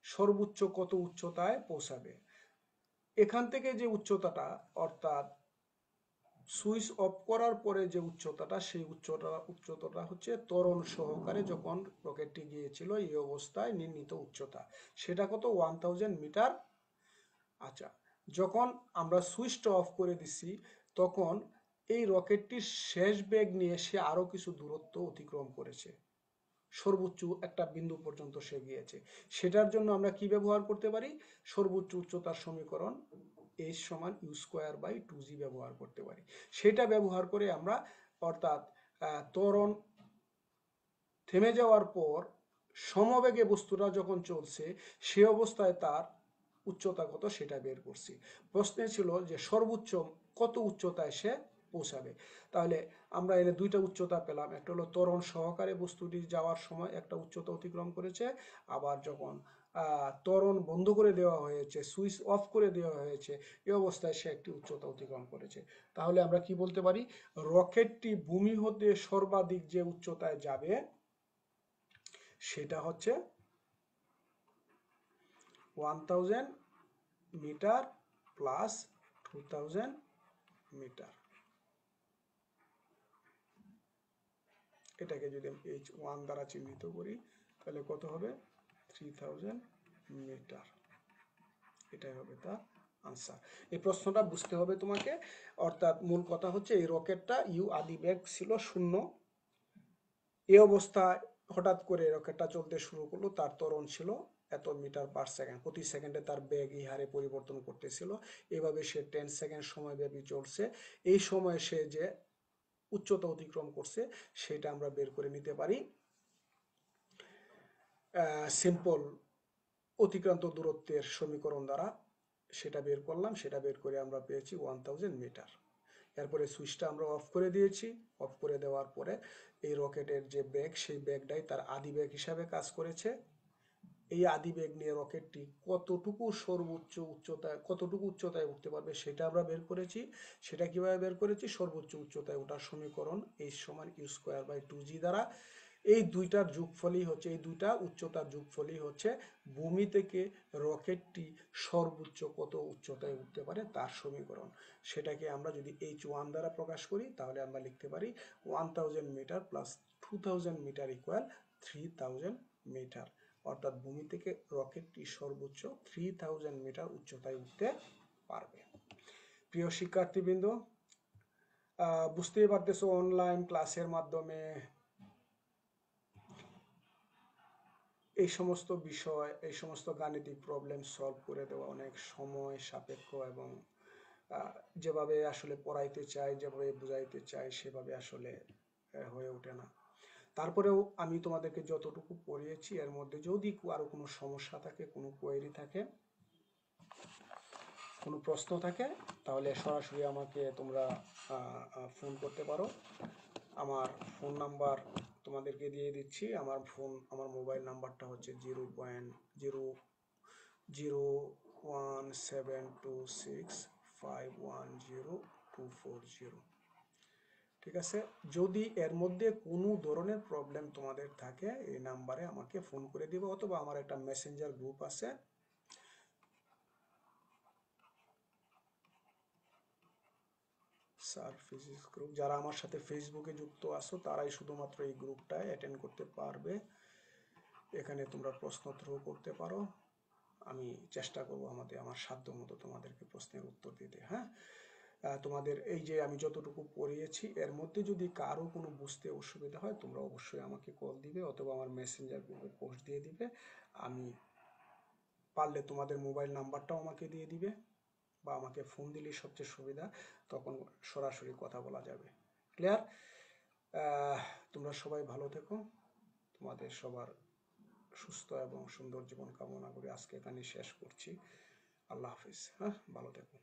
সর্বোচ্চ কত উচ্চতায় পৌঁছাবে? এখান থেকে যে উচ্চতাটা, অর্থাৎ সুইচ অফ করার পরে যে উচ্চতাটা, সেই উচ্চতাটা হচ্ছে ত্বরণ সহকারে যখন রকেটটি গিয়েছিল এই অবস্থায় নির্ণীত উচ্চতা, সেটা কত? 1000 মিটার। আচ্ছা, যখন আমরা সুইচটা অফ করে দিছি তখন এই রকেটটির শেষ বেগ নিয়ে সে আরো কিছু দূরত্ব অতিক্রম করেছে, সর্বোচ্চ একটা বিন্দু পর্যন্ত সে গিয়েছে। সেটার জন্য আমরা কি ব্যবহার করতে পারি? সর্বোচ্চ উচ্চতার সমীকরণ h সমান ইউ স্কোয়ার বাই 2g ব্যবহার করতে পারি। সেটা ব্যবহার করে আমরা, অর্থাৎ ত্বরণ থেমে যাওয়ার পর সমবেগে বস্তুটা যখন চলছে সে অবস্থায় তার উচ্চতা কত সেটা বের করছি। প্রশ্নে ছিল যে সর্বোচ্চ কত উচ্চতায় সে পৌঁছাবে। তাহলে আমরা এনে দুইটা উচ্চতা পেলাম, একটা হলো ত্বরণ সহকারে বস্তুটি যাওয়ার সময় একটা উচ্চতা অতিক্রম করেছে, আবার যখন ত্বরণ বন্ধ করে দেওয়া হয়েছে, সুইচ অফ করে দেওয়া হয়েছে, এই অবস্থায় সে একটি উচ্চতা অতিক্রম করেছে। তাহলে আমরা কি বলতে পারি, রকেটটি ভূমি হতে সর্বাধিক যে উচ্চতায় যাবে সেটা হচ্ছে 1000 মিটার প্লাস 2000 মিটার। এটাকে যদি H1 দ্বারা চিহ্নিত করি তাহলে কত হবে, 3000 মিটার। এটাই হবে তার আনসার। এই প্রশ্নটা বুঝতে হবে তোমাকে। অর্থাৎ মূল কথা হচ্ছে এই রকেটটা ইউ আদি বেগ ছিল 0। এই অবস্থায় হঠাৎ করে রকেটটা চলতে শুরু করলো, তার ত্বরণ ছিল এত মিটার পার সেকেন্ড, প্রতি সেকেন্ডে তার বেগ এই হারে পরিবর্তন করতেছিল। এভাবে সে 10 সেকেন্ড সময় ব্যাপী চলছে। এই সময়ে সে যে উচ্চতা অতিক্রম করছে সেটা আমরা বের করে নিতে পারি সিম্পল অতিক্রান্ত দূরত্বের সমীকরণ দ্বারা। সেটা বের করলাম, সেটা বের করে আমরা পেয়েছি 1000 মিটার। এরপরে সুইচটা আমরা অফ করে দিয়েছি। অফ করে দেওয়ার পরে এই রকেটের যে বেগ, সেই বেগটাই তার আদি বেগ হিসাবে কাজ করেছে। এই আদি বেগ নিয়ে রকেটটি কতটুকু সর্বোচ্চ উচ্চতায়, কতটুকু উচ্চতায় উঠতে পারবে সেটা আমরা বের করেছি। সেটা কিভাবে বের করেছি, সর্বোচ্চ উচ্চতায় ওঠার সমীকরণ H সমান u²/2g দ্বারা। এই দুইটার যোগফলই হচ্ছে, এই দুইটা উচ্চতার যোগফলই হচ্ছে ভূমি থেকে রকেটটি সর্বোচ্চ কত উচ্চতায় উঠতে পারে তার সমীকরণ। সেটাকে আমরা যদি H1 দ্বারা প্রকাশ করি তাহলে আমরা লিখতে পারি 1000 metre plus 2000 metre equal 3000 metre. অর্থাৎ ভূমি থেকে রকেটটি সর্বোচ্চ 3000 মিটার উচ্চতায় উঠতে পারবে। প্রিয় শিক্ষার্থীবৃন্দ, বুঝতেই পারতেছো অনলাইন ক্লাসের মাধ্যমে এই সমস্ত বিষয়, এই সমস্ত গাণিতিক প্রবলেম সলভ করে দেওয়া অনেক সময় সাপেক্ষ এবং যেভাবে আসলে পড়াইতে চাই, যেভাবে বুঝাইতে চাই সেভাবে আসলে হয়ে ওঠে না। তারপরেও আমি তোমাদেরকে যতটুকু পড়িয়েছি এর মধ্যে যদি আরো কোনো সমস্যা থাকে, কোনো কোয়েরি থাকে, কোনো প্রশ্ন থাকে, তাহলে সরাসরি আমাকে তোমরা ফোন করতে পারো। আমার ফোন নাম্বার তোমাদেরকে দিয়ে দিচ্ছি। আমার মোবাইল নাম্বারটা হচ্ছে 0.01726510240। ঠিক আছে, যদি এর মধ্যে কোনো ধরনের প্রবলেম তোমাদের থাকে এই নাম্বারে আমাকে ফোন করে দিবে, অথবা আমার একটা মেসেঞ্জার গ্রুপ আছে, স্যার ফিজিক্স গ্রুপ। যারা আমার সাথে ফেসবুকে যুক্ত আছো তারাই শুধুমাত্র এই গ্রুপটায় অ্যাটেন্ড করতে পারবে। এখানে তোমরা প্রশ্ন থ্রো করতে পারো, আমি চেষ্টা করব আমার সাধ্য মতো তোমাদেরকে প্রশ্নের উত্তর দিতে। হ্যাঁ, তোমাদের এই যে আমি যতটুকু পড়িয়েছি এর মধ্যে যদি কারো কোনো বুঝতে অসুবিধা হয় তোমরা অবশ্যই আমাকে কল দিবে অথবা আমার মেসেঞ্জার গ্রুপে পোস্ট দিয়ে দিবে। আমি পারলে তোমাদের মোবাইল নাম্বারটাও আমাকে দিয়ে দিবে, বা আমাকে ফোন দিলেই সবচেয়ে সুবিধা, তখন সরাসরি কথা বলা যাবে। ক্লিয়ার? তোমরা সবাই ভালো থেকো, তোমাদের সবার সুস্থ এবং সুন্দর জীবন কামনা করে আজকে এখানে শেষ করছি। আল্লাহ হাফিজ। হ্যাঁ, ভালো থেকো।